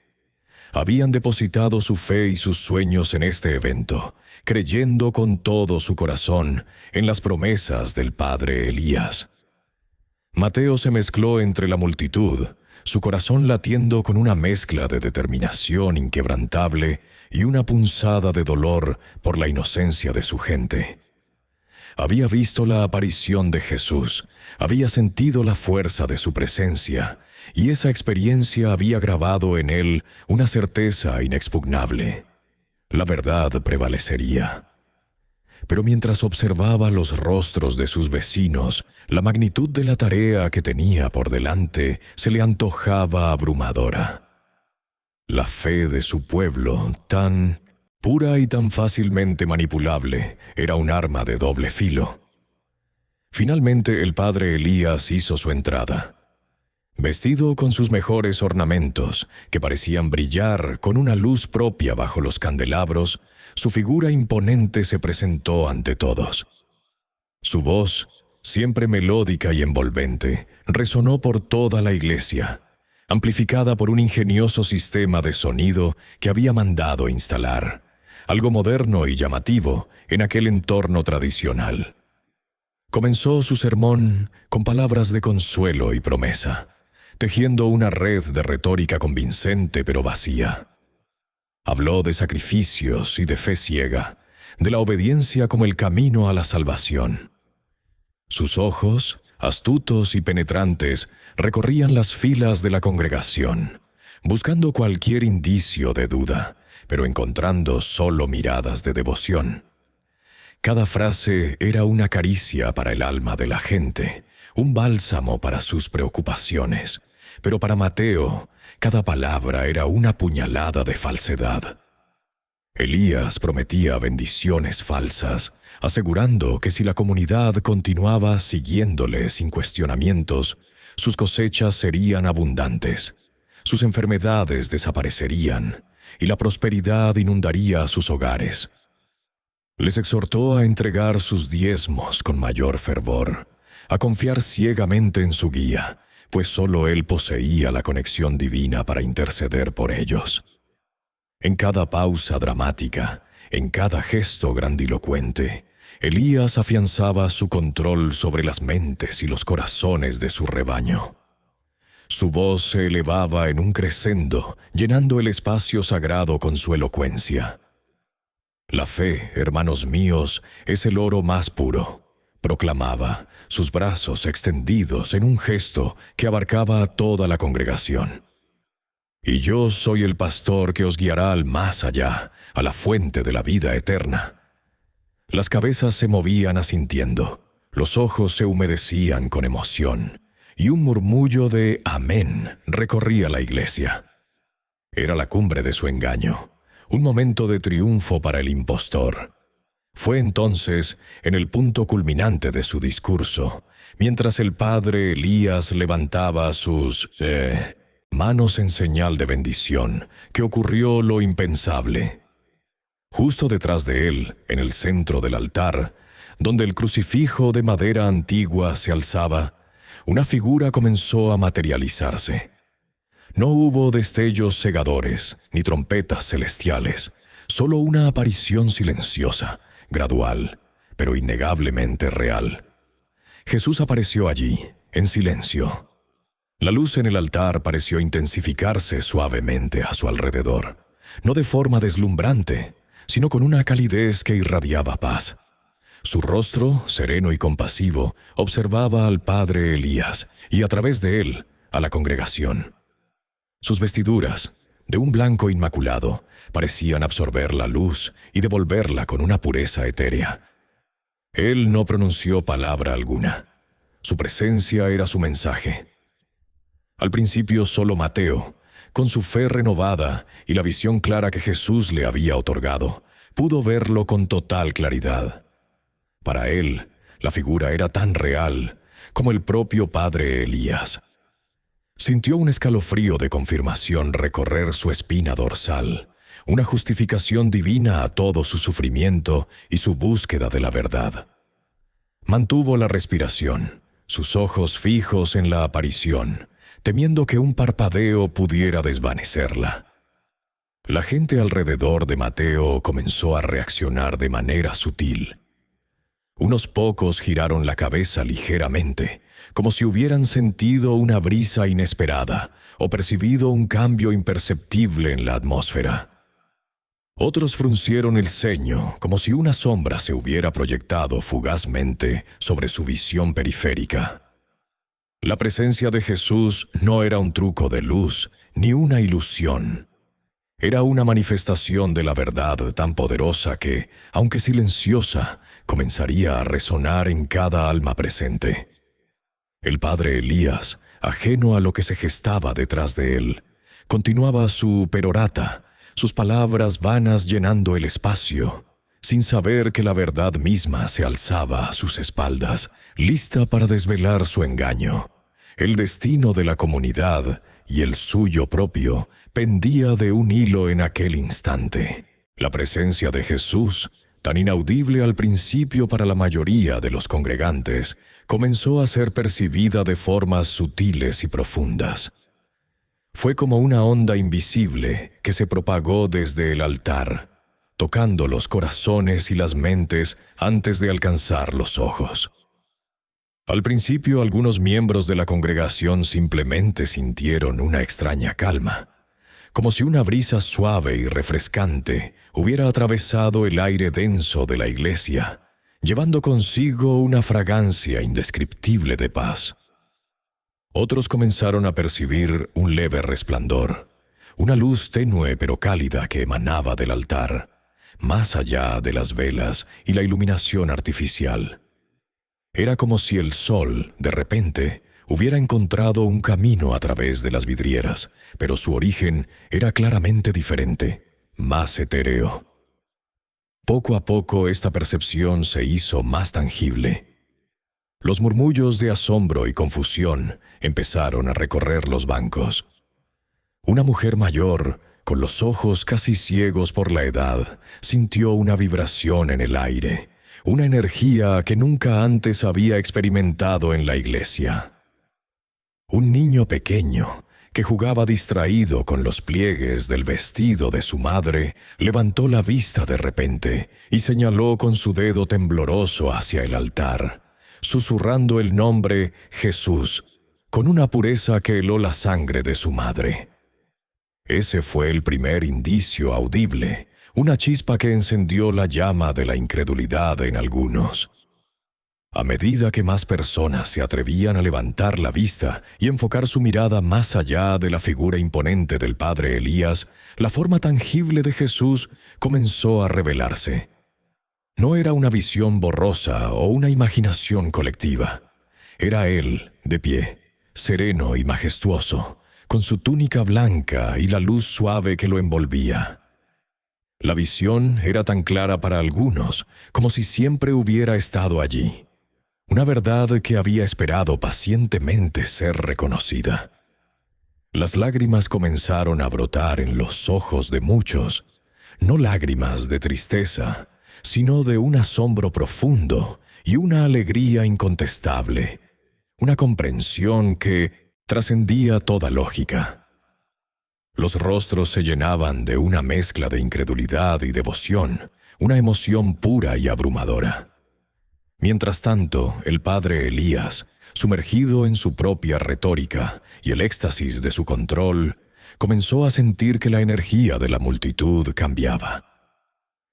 Habían depositado su fe y sus sueños en este evento, creyendo con todo su corazón en las promesas del padre Elías. Mateo se mezcló entre la multitud, su corazón latiendo con una mezcla de determinación inquebrantable y una punzada de dolor por la inocencia de su gente. Había visto la aparición de Jesús, había sentido la fuerza de su presencia, y esa experiencia había grabado en él una certeza inexpugnable. La verdad prevalecería. Pero mientras observaba los rostros de sus vecinos, la magnitud de la tarea que tenía por delante se le antojaba abrumadora. La fe de su pueblo, tan pura y tan fácilmente manipulable, era un arma de doble filo. Finalmente el padre Elías hizo su entrada. Vestido con sus mejores ornamentos, que parecían brillar con una luz propia bajo los candelabros, su figura imponente se presentó ante todos. Su voz, siempre melódica y envolvente, resonó por toda la iglesia, amplificada por un ingenioso sistema de sonido que había mandado instalar, algo moderno y llamativo en aquel entorno tradicional. Comenzó su sermón con palabras de consuelo y promesa, tejiendo una red de retórica convincente pero vacía. Habló de sacrificios y de fe ciega, de la obediencia como el camino a la salvación. Sus ojos, astutos y penetrantes, recorrían las filas de la congregación, buscando cualquier indicio de duda, pero encontrando solo miradas de devoción. Cada frase era una caricia para el alma de la gente, un bálsamo para sus preocupaciones, pero para Mateo, cada palabra era una puñalada de falsedad. Elías prometía bendiciones falsas, asegurando que si la comunidad continuaba siguiéndole sin cuestionamientos, sus cosechas serían abundantes, sus enfermedades desaparecerían y la prosperidad inundaría sus hogares. Les exhortó a entregar sus diezmos con mayor fervor, a confiar ciegamente en su guía, pues solo él poseía la conexión divina para interceder por ellos. En cada pausa dramática, en cada gesto grandilocuente, Elías afianzaba su control sobre las mentes y los corazones de su rebaño. Su voz se elevaba en un crescendo, llenando el espacio sagrado con su elocuencia. «La fe, hermanos míos, es el oro más puro», proclamaba, sus brazos extendidos en un gesto que abarcaba a toda la congregación. «Y yo soy el pastor que os guiará al más allá, a la fuente de la vida eterna». Las cabezas se movían asintiendo, los ojos se humedecían con emoción, y un murmullo de «Amén» recorría la iglesia. Era la cumbre de su engaño, un momento de triunfo para el impostor. Fue entonces, en el punto culminante de su discurso, mientras el padre Elías levantaba sus manos en señal de bendición, que ocurrió lo impensable. Justo detrás de él, en el centro del altar, donde el crucifijo de madera antigua se alzaba, una figura comenzó a materializarse. No hubo destellos cegadores, ni trompetas celestiales, solo una aparición silenciosa, gradual, pero innegablemente real. Jesús apareció allí, en silencio. La luz en el altar pareció intensificarse suavemente a su alrededor, no de forma deslumbrante, sino con una calidez que irradiaba paz. Su rostro, sereno y compasivo, observaba al padre Elías y a través de él, a la congregación. Sus vestiduras, de un blanco inmaculado, parecían absorber la luz y devolverla con una pureza etérea. Él no pronunció palabra alguna. Su presencia era su mensaje. Al principio solo Mateo, con su fe renovada y la visión clara que Jesús le había otorgado, pudo verlo con total claridad. Para él, la figura era tan real como el propio padre Elías. Sintió un escalofrío de confirmación recorrer su espina dorsal, una justificación divina a todo su sufrimiento y su búsqueda de la verdad. Mantuvo la respiración, sus ojos fijos en la aparición, temiendo que un parpadeo pudiera desvanecerla. La gente alrededor de Mateo comenzó a reaccionar de manera sutil. Unos pocos giraron la cabeza ligeramente, como si hubieran sentido una brisa inesperada o percibido un cambio imperceptible en la atmósfera. Otros fruncieron el ceño, como si una sombra se hubiera proyectado fugazmente sobre su visión periférica. La presencia de Jesús no era un truco de luz, ni una ilusión. Era una manifestación de la verdad tan poderosa que, aunque silenciosa, comenzaría a resonar en cada alma presente. El padre Elías, ajeno a lo que se gestaba detrás de él, continuaba su perorata, sus palabras vanas llenando el espacio, sin saber que la verdad misma se alzaba a sus espaldas, lista para desvelar su engaño. El destino de la comunidad y el suyo propio pendía de un hilo en aquel instante. La presencia de Jesús, tan inaudible al principio para la mayoría de los congregantes, comenzó a ser percibida de formas sutiles y profundas. Fue como una onda invisible que se propagó desde el altar, tocando los corazones y las mentes antes de alcanzar los ojos. Al principio, algunos miembros de la congregación simplemente sintieron una extraña calma, como si una brisa suave y refrescante hubiera atravesado el aire denso de la iglesia, llevando consigo una fragancia indescriptible de paz. Otros comenzaron a percibir un leve resplandor, una luz tenue pero cálida que emanaba del altar, más allá de las velas y la iluminación artificial. Era como si el sol, de repente, hubiera encontrado un camino a través de las vidrieras, pero su origen era claramente diferente, más etéreo. Poco a poco esta percepción se hizo más tangible. Los murmullos de asombro y confusión empezaron a recorrer los bancos. Una mujer mayor, con los ojos casi ciegos por la edad, sintió una vibración en el aire, una energía que nunca antes había experimentado en la iglesia. Un niño pequeño, que jugaba distraído con los pliegues del vestido de su madre, levantó la vista de repente y señaló con su dedo tembloroso hacia el altar, susurrando el nombre Jesús, con una pureza que heló la sangre de su madre. Ese fue el primer indicio audible, una chispa que encendió la llama de la incredulidad en algunos. A medida que más personas se atrevían a levantar la vista y enfocar su mirada más allá de la figura imponente del padre Elías, la forma tangible de Jesús comenzó a revelarse. No era una visión borrosa o una imaginación colectiva. Era él, de pie, sereno y majestuoso, con su túnica blanca y la luz suave que lo envolvía. La visión era tan clara para algunos como si siempre hubiera estado allí. Una verdad que había esperado pacientemente ser reconocida. Las lágrimas comenzaron a brotar en los ojos de muchos, no lágrimas de tristeza, sino de un asombro profundo y una alegría incontestable, una comprensión que trascendía toda lógica. Los rostros se llenaban de una mezcla de incredulidad y devoción, una emoción pura y abrumadora. Mientras tanto, el padre Elías, sumergido en su propia retórica y el éxtasis de su control, comenzó a sentir que la energía de la multitud cambiaba.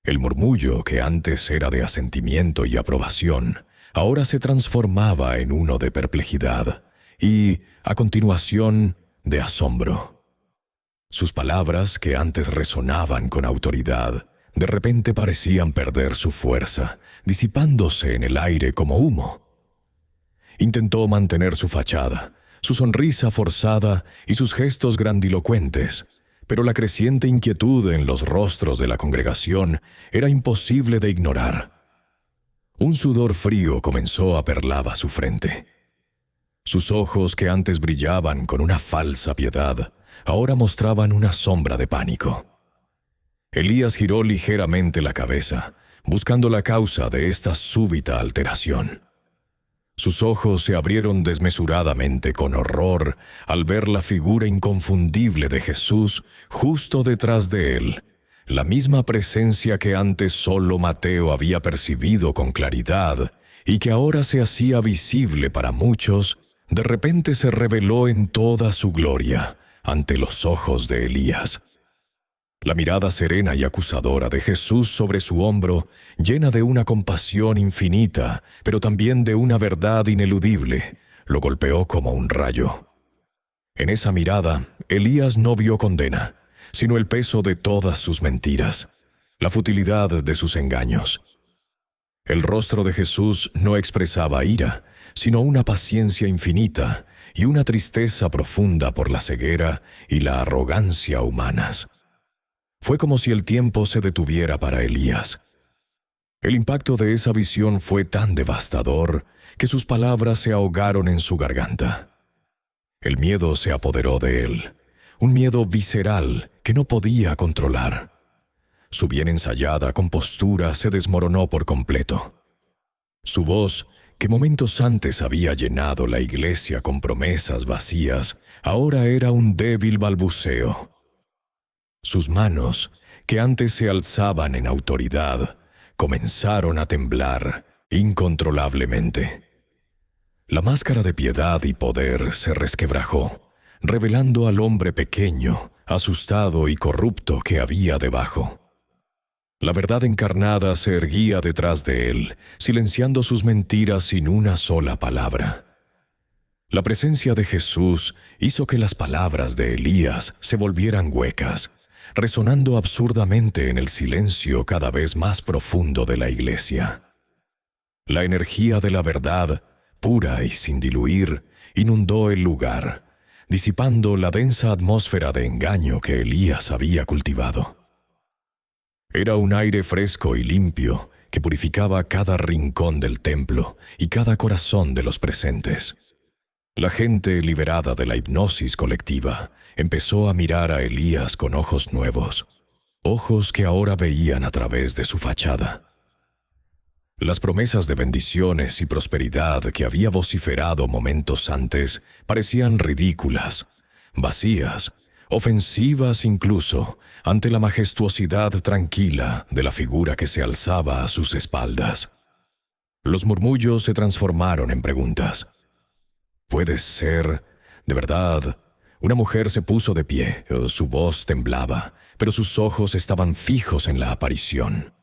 El murmullo, que antes era de asentimiento y aprobación, ahora se transformaba en uno de perplejidad y, a continuación, de asombro. Sus palabras, que antes resonaban con autoridad, de repente parecían perder su fuerza, disipándose en el aire como humo. Intentó mantener su fachada, su sonrisa forzada y sus gestos grandilocuentes, pero la creciente inquietud en los rostros de la congregación era imposible de ignorar. Un sudor frío comenzó a perlar su frente. Sus ojos, que antes brillaban con una falsa piedad, ahora mostraban una sombra de pánico. Elías giró ligeramente la cabeza, buscando la causa de esta súbita alteración. Sus ojos se abrieron desmesuradamente con horror al ver la figura inconfundible de Jesús justo detrás de él, la misma presencia que antes solo Mateo había percibido con claridad y que ahora se hacía visible para muchos, de repente se reveló en toda su gloria ante los ojos de Elías. La mirada serena y acusadora de Jesús sobre su hombro, llena de una compasión infinita, pero también de una verdad ineludible, lo golpeó como un rayo. En esa mirada, Elías no vio condena, sino el peso de todas sus mentiras, la futilidad de sus engaños. El rostro de Jesús no expresaba ira, sino una paciencia infinita y una tristeza profunda por la ceguera y la arrogancia humanas. Fue como si el tiempo se detuviera para Elías. El impacto de esa visión fue tan devastador que sus palabras se ahogaron en su garganta. El miedo se apoderó de él, un miedo visceral que no podía controlar. Su bien ensayada compostura se desmoronó por completo. Su voz, que momentos antes había llenado la iglesia con promesas vacías, ahora era un débil balbuceo. Sus manos, que antes se alzaban en autoridad, comenzaron a temblar incontrolablemente. La máscara de piedad y poder se resquebrajó, revelando al hombre pequeño, asustado y corrupto que había debajo. La verdad encarnada se erguía detrás de él, silenciando sus mentiras sin una sola palabra. La presencia de Jesús hizo que las palabras de Elías se volvieran huecas, resonando absurdamente en el silencio cada vez más profundo de la iglesia. La energía de la verdad, pura y sin diluir, inundó el lugar, disipando la densa atmósfera de engaño que Elías había cultivado. Era un aire fresco y limpio que purificaba cada rincón del templo y cada corazón de los presentes. La gente, liberada de la hipnosis colectiva, empezó a mirar a Elías con ojos nuevos, ojos que ahora veían a través de su fachada. Las promesas de bendiciones y prosperidad que había vociferado momentos antes parecían ridículas, vacías, ofensivas incluso, ante la majestuosidad tranquila de la figura que se alzaba a sus espaldas. Los murmullos se transformaron en preguntas. «¿Puede ser, de verdad?» Una mujer se puso de pie, su voz temblaba, pero sus ojos estaban fijos en la aparición.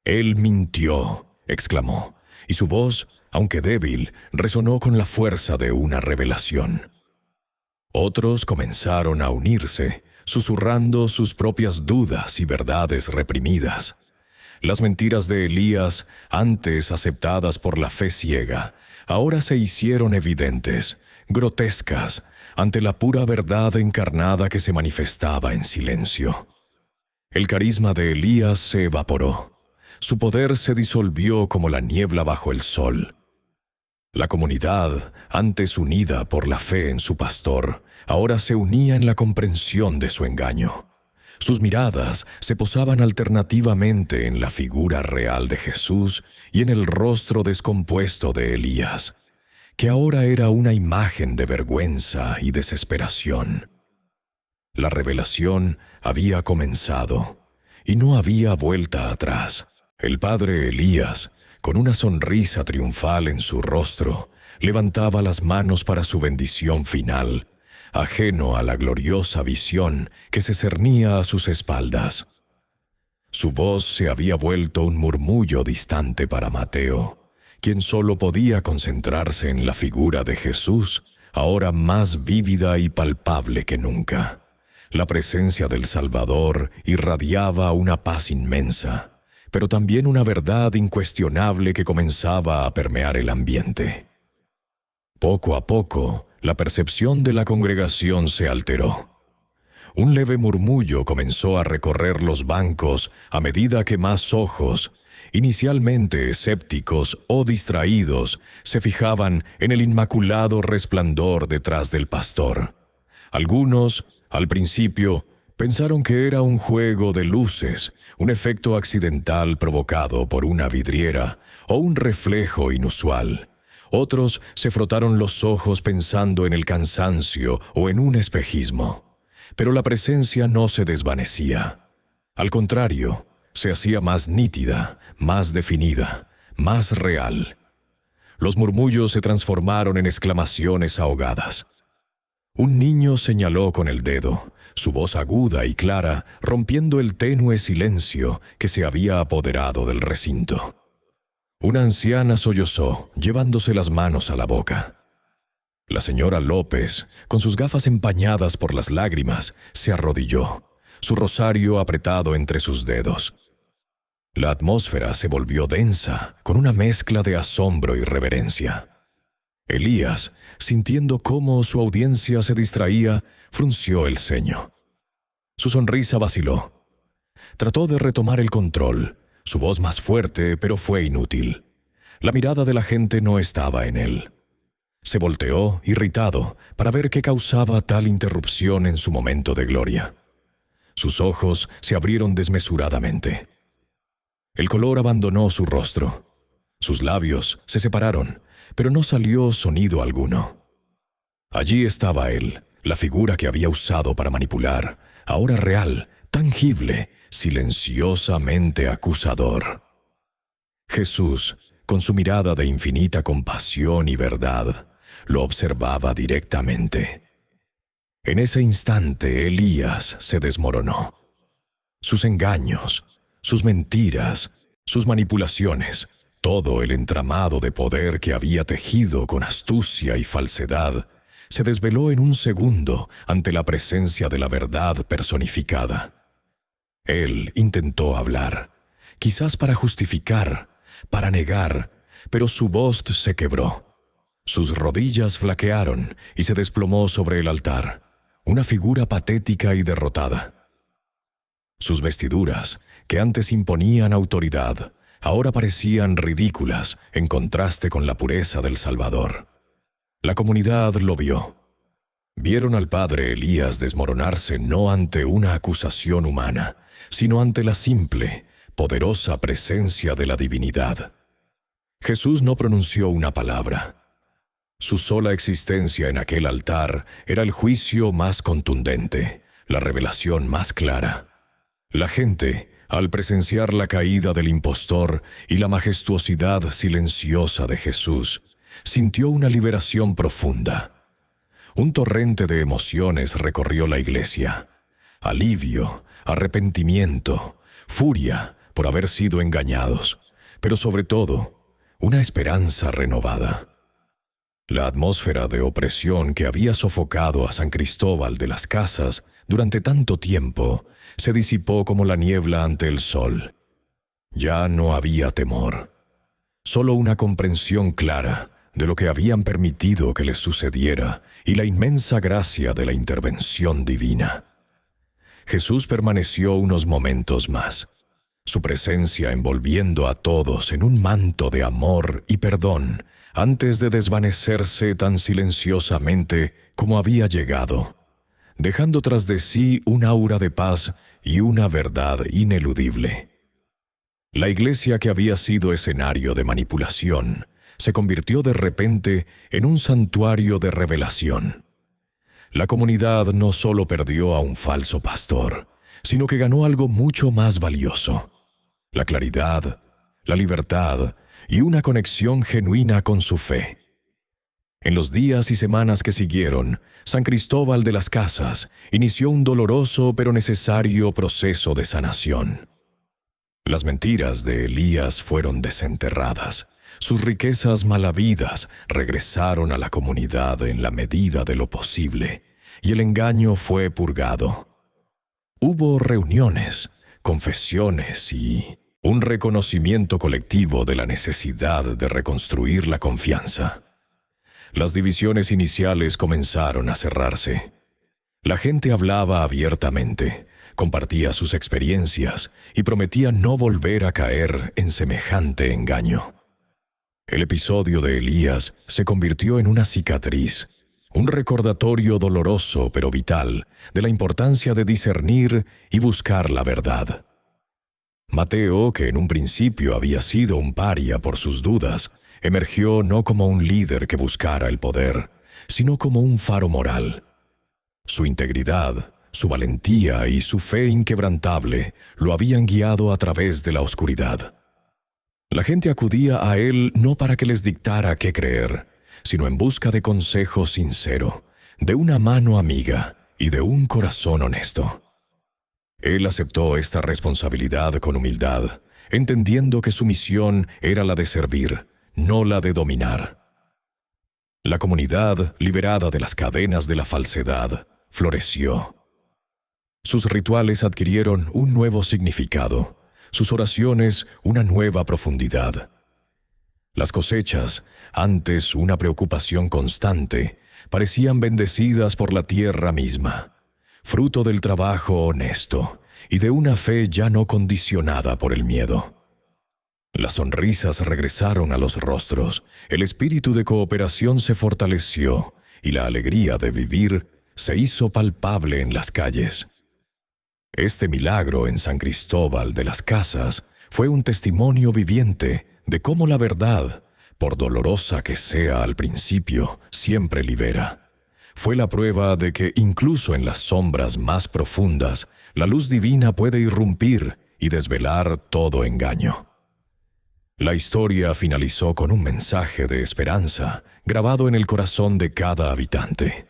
«Él mintió», exclamó, y su voz, aunque débil, resonó con la fuerza de una revelación. Otros comenzaron a unirse, susurrando sus propias dudas y verdades reprimidas. Las mentiras de Elías, antes aceptadas por la fe ciega, ahora se hicieron evidentes, grotescas, ante la pura verdad encarnada que se manifestaba en silencio. El carisma de Elías se evaporó. Su poder se disolvió como la niebla bajo el sol. La comunidad, antes unida por la fe en su pastor, ahora se unía en la comprensión de su engaño. Sus miradas se posaban alternativamente en la figura real de Jesús y en el rostro descompuesto de Elías, que ahora era una imagen de vergüenza y desesperación. La revelación había comenzado y no había vuelta atrás. El padre Elías, con una sonrisa triunfal en su rostro, levantaba las manos para su bendición final, ajeno a la gloriosa visión que se cernía a sus espaldas. Su voz se había vuelto un murmullo distante para Mateo, quien solo podía concentrarse en la figura de Jesús, ahora más vívida y palpable que nunca. La presencia del Salvador irradiaba una paz inmensa, pero también una verdad incuestionable que comenzaba a permear el ambiente. Poco a poco, la percepción de la congregación se alteró. Un leve murmullo comenzó a recorrer los bancos a medida que más ojos, inicialmente escépticos o distraídos, se fijaban en el inmaculado resplandor detrás del pastor. Algunos, al principio, pensaron que era un juego de luces, un efecto accidental provocado por una vidriera o un reflejo inusual. Otros se frotaron los ojos pensando en el cansancio o en un espejismo. Pero la presencia no se desvanecía. Al contrario, se hacía más nítida, más definida, más real. Los murmullos se transformaron en exclamaciones ahogadas. Un niño señaló con el dedo, su voz aguda y clara, rompiendo el tenue silencio que se había apoderado del recinto. Una anciana sollozó, llevándose las manos a la boca. La señora López, con sus gafas empañadas por las lágrimas, se arrodilló, su rosario apretado entre sus dedos. La atmósfera se volvió densa, con una mezcla de asombro y reverencia. Elías, sintiendo cómo su audiencia se distraía, frunció el ceño. Su sonrisa vaciló. Trató de retomar el control, su voz más fuerte, pero fue inútil. La mirada de la gente no estaba en él. Se volteó, irritado, para ver qué causaba tal interrupción en su momento de gloria. Sus ojos se abrieron desmesuradamente. El color abandonó su rostro. Sus labios se separaron, pero no salió sonido alguno. Allí estaba él, la figura que había usado para manipular, ahora real, tangible, silenciosamente acusador. Jesús, con su mirada de infinita compasión y verdad, lo observaba directamente. En ese instante, Elías se desmoronó. Sus engaños, sus mentiras, sus manipulaciones, todo el entramado de poder que había tejido con astucia y falsedad, se desveló en un segundo ante la presencia de la verdad personificada. Él intentó hablar, quizás para justificar, para negar, pero su voz se quebró. Sus rodillas flaquearon y se desplomó sobre el altar, una figura patética y derrotada. Sus vestiduras, que antes imponían autoridad, ahora parecían ridículas en contraste con la pureza del Salvador. La comunidad lo vio. Vieron al padre Elías desmoronarse no ante una acusación humana, sino ante la simple, poderosa presencia de la divinidad. Jesús no pronunció una palabra. Su sola existencia en aquel altar era el juicio más contundente, la revelación más clara. La gente, al presenciar la caída del impostor y la majestuosidad silenciosa de Jesús, sintió una liberación profunda. Un torrente de emociones recorrió la iglesia. Alivio, arrepentimiento, furia por haber sido engañados, pero sobre todo, una esperanza renovada. La atmósfera de opresión que había sofocado a San Cristóbal de las Casas durante tanto tiempo se disipó como la niebla ante el sol. Ya no había temor, solo una comprensión clara de lo que habían permitido que les sucediera y la inmensa gracia de la intervención divina. Jesús permaneció unos momentos más, su presencia envolviendo a todos en un manto de amor y perdón, antes de desvanecerse tan silenciosamente como había llegado, dejando tras de sí un aura de paz y una verdad ineludible. La iglesia, que había sido escenario de manipulación, se convirtió de repente en un santuario de revelación. La comunidad no solo perdió a un falso pastor, sino que ganó algo mucho más valioso: la claridad, la libertad y una conexión genuina con su fe. En los días y semanas que siguieron, San Cristóbal de las Casas inició un doloroso pero necesario proceso de sanación. Las mentiras de Elías fueron desenterradas, sus riquezas mal habidas regresaron a la comunidad en la medida de lo posible, y el engaño fue purgado. Hubo reuniones, confesiones y un reconocimiento colectivo de la necesidad de reconstruir la confianza. Las divisiones iniciales comenzaron a cerrarse. La gente hablaba abiertamente, compartía sus experiencias y prometía no volver a caer en semejante engaño. El episodio de Elías se convirtió en una cicatriz, un recordatorio doloroso pero vital de la importancia de discernir y buscar la verdad. Mateo, que en un principio había sido un paria por sus dudas, emergió no como un líder que buscara el poder, sino como un faro moral. Su integridad, su valentía y su fe inquebrantable lo habían guiado a través de la oscuridad. La gente acudía a él no para que les dictara qué creer, sino en busca de consejo sincero, de una mano amiga y de un corazón honesto. Él aceptó esta responsabilidad con humildad, entendiendo que su misión era la de servir, no la de dominar. La comunidad, liberada de las cadenas de la falsedad, floreció. Sus rituales adquirieron un nuevo significado, sus oraciones una nueva profundidad. Las cosechas, antes una preocupación constante, parecían bendecidas por la tierra misma, fruto del trabajo honesto y de una fe ya no condicionada por el miedo. Las sonrisas regresaron a los rostros, el espíritu de cooperación se fortaleció y la alegría de vivir se hizo palpable en las calles. Este milagro en San Cristóbal de las Casas fue un testimonio viviente de cómo la verdad, por dolorosa que sea al principio, siempre libera. Fue la prueba de que incluso en las sombras más profundas, la luz divina puede irrumpir y desvelar todo engaño. La historia finalizó con un mensaje de esperanza grabado en el corazón de cada habitante.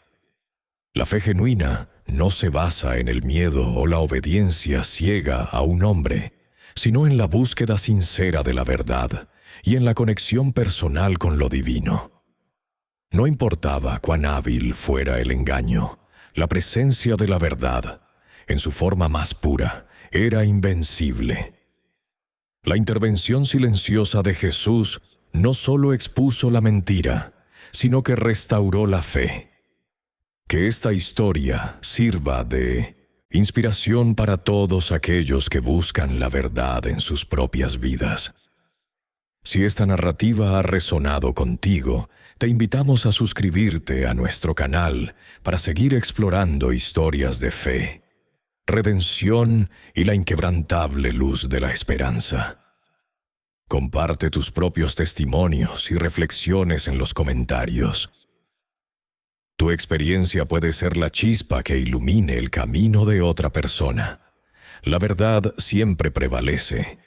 La fe genuina no se basa en el miedo o la obediencia ciega a un hombre, sino en la búsqueda sincera de la verdad y en la conexión personal con lo divino. No importaba cuán hábil fuera el engaño, la presencia de la verdad, en su forma más pura, era invencible. La intervención silenciosa de Jesús no solo expuso la mentira, sino que restauró la fe. Que esta historia sirva de inspiración para todos aquellos que buscan la verdad en sus propias vidas. Si esta narrativa ha resonado contigo, te invitamos a suscribirte a nuestro canal para seguir explorando historias de fe, redención y la inquebrantable luz de la esperanza. Comparte tus propios testimonios y reflexiones en los comentarios. Tu experiencia puede ser la chispa que ilumine el camino de otra persona. La verdad siempre prevalece,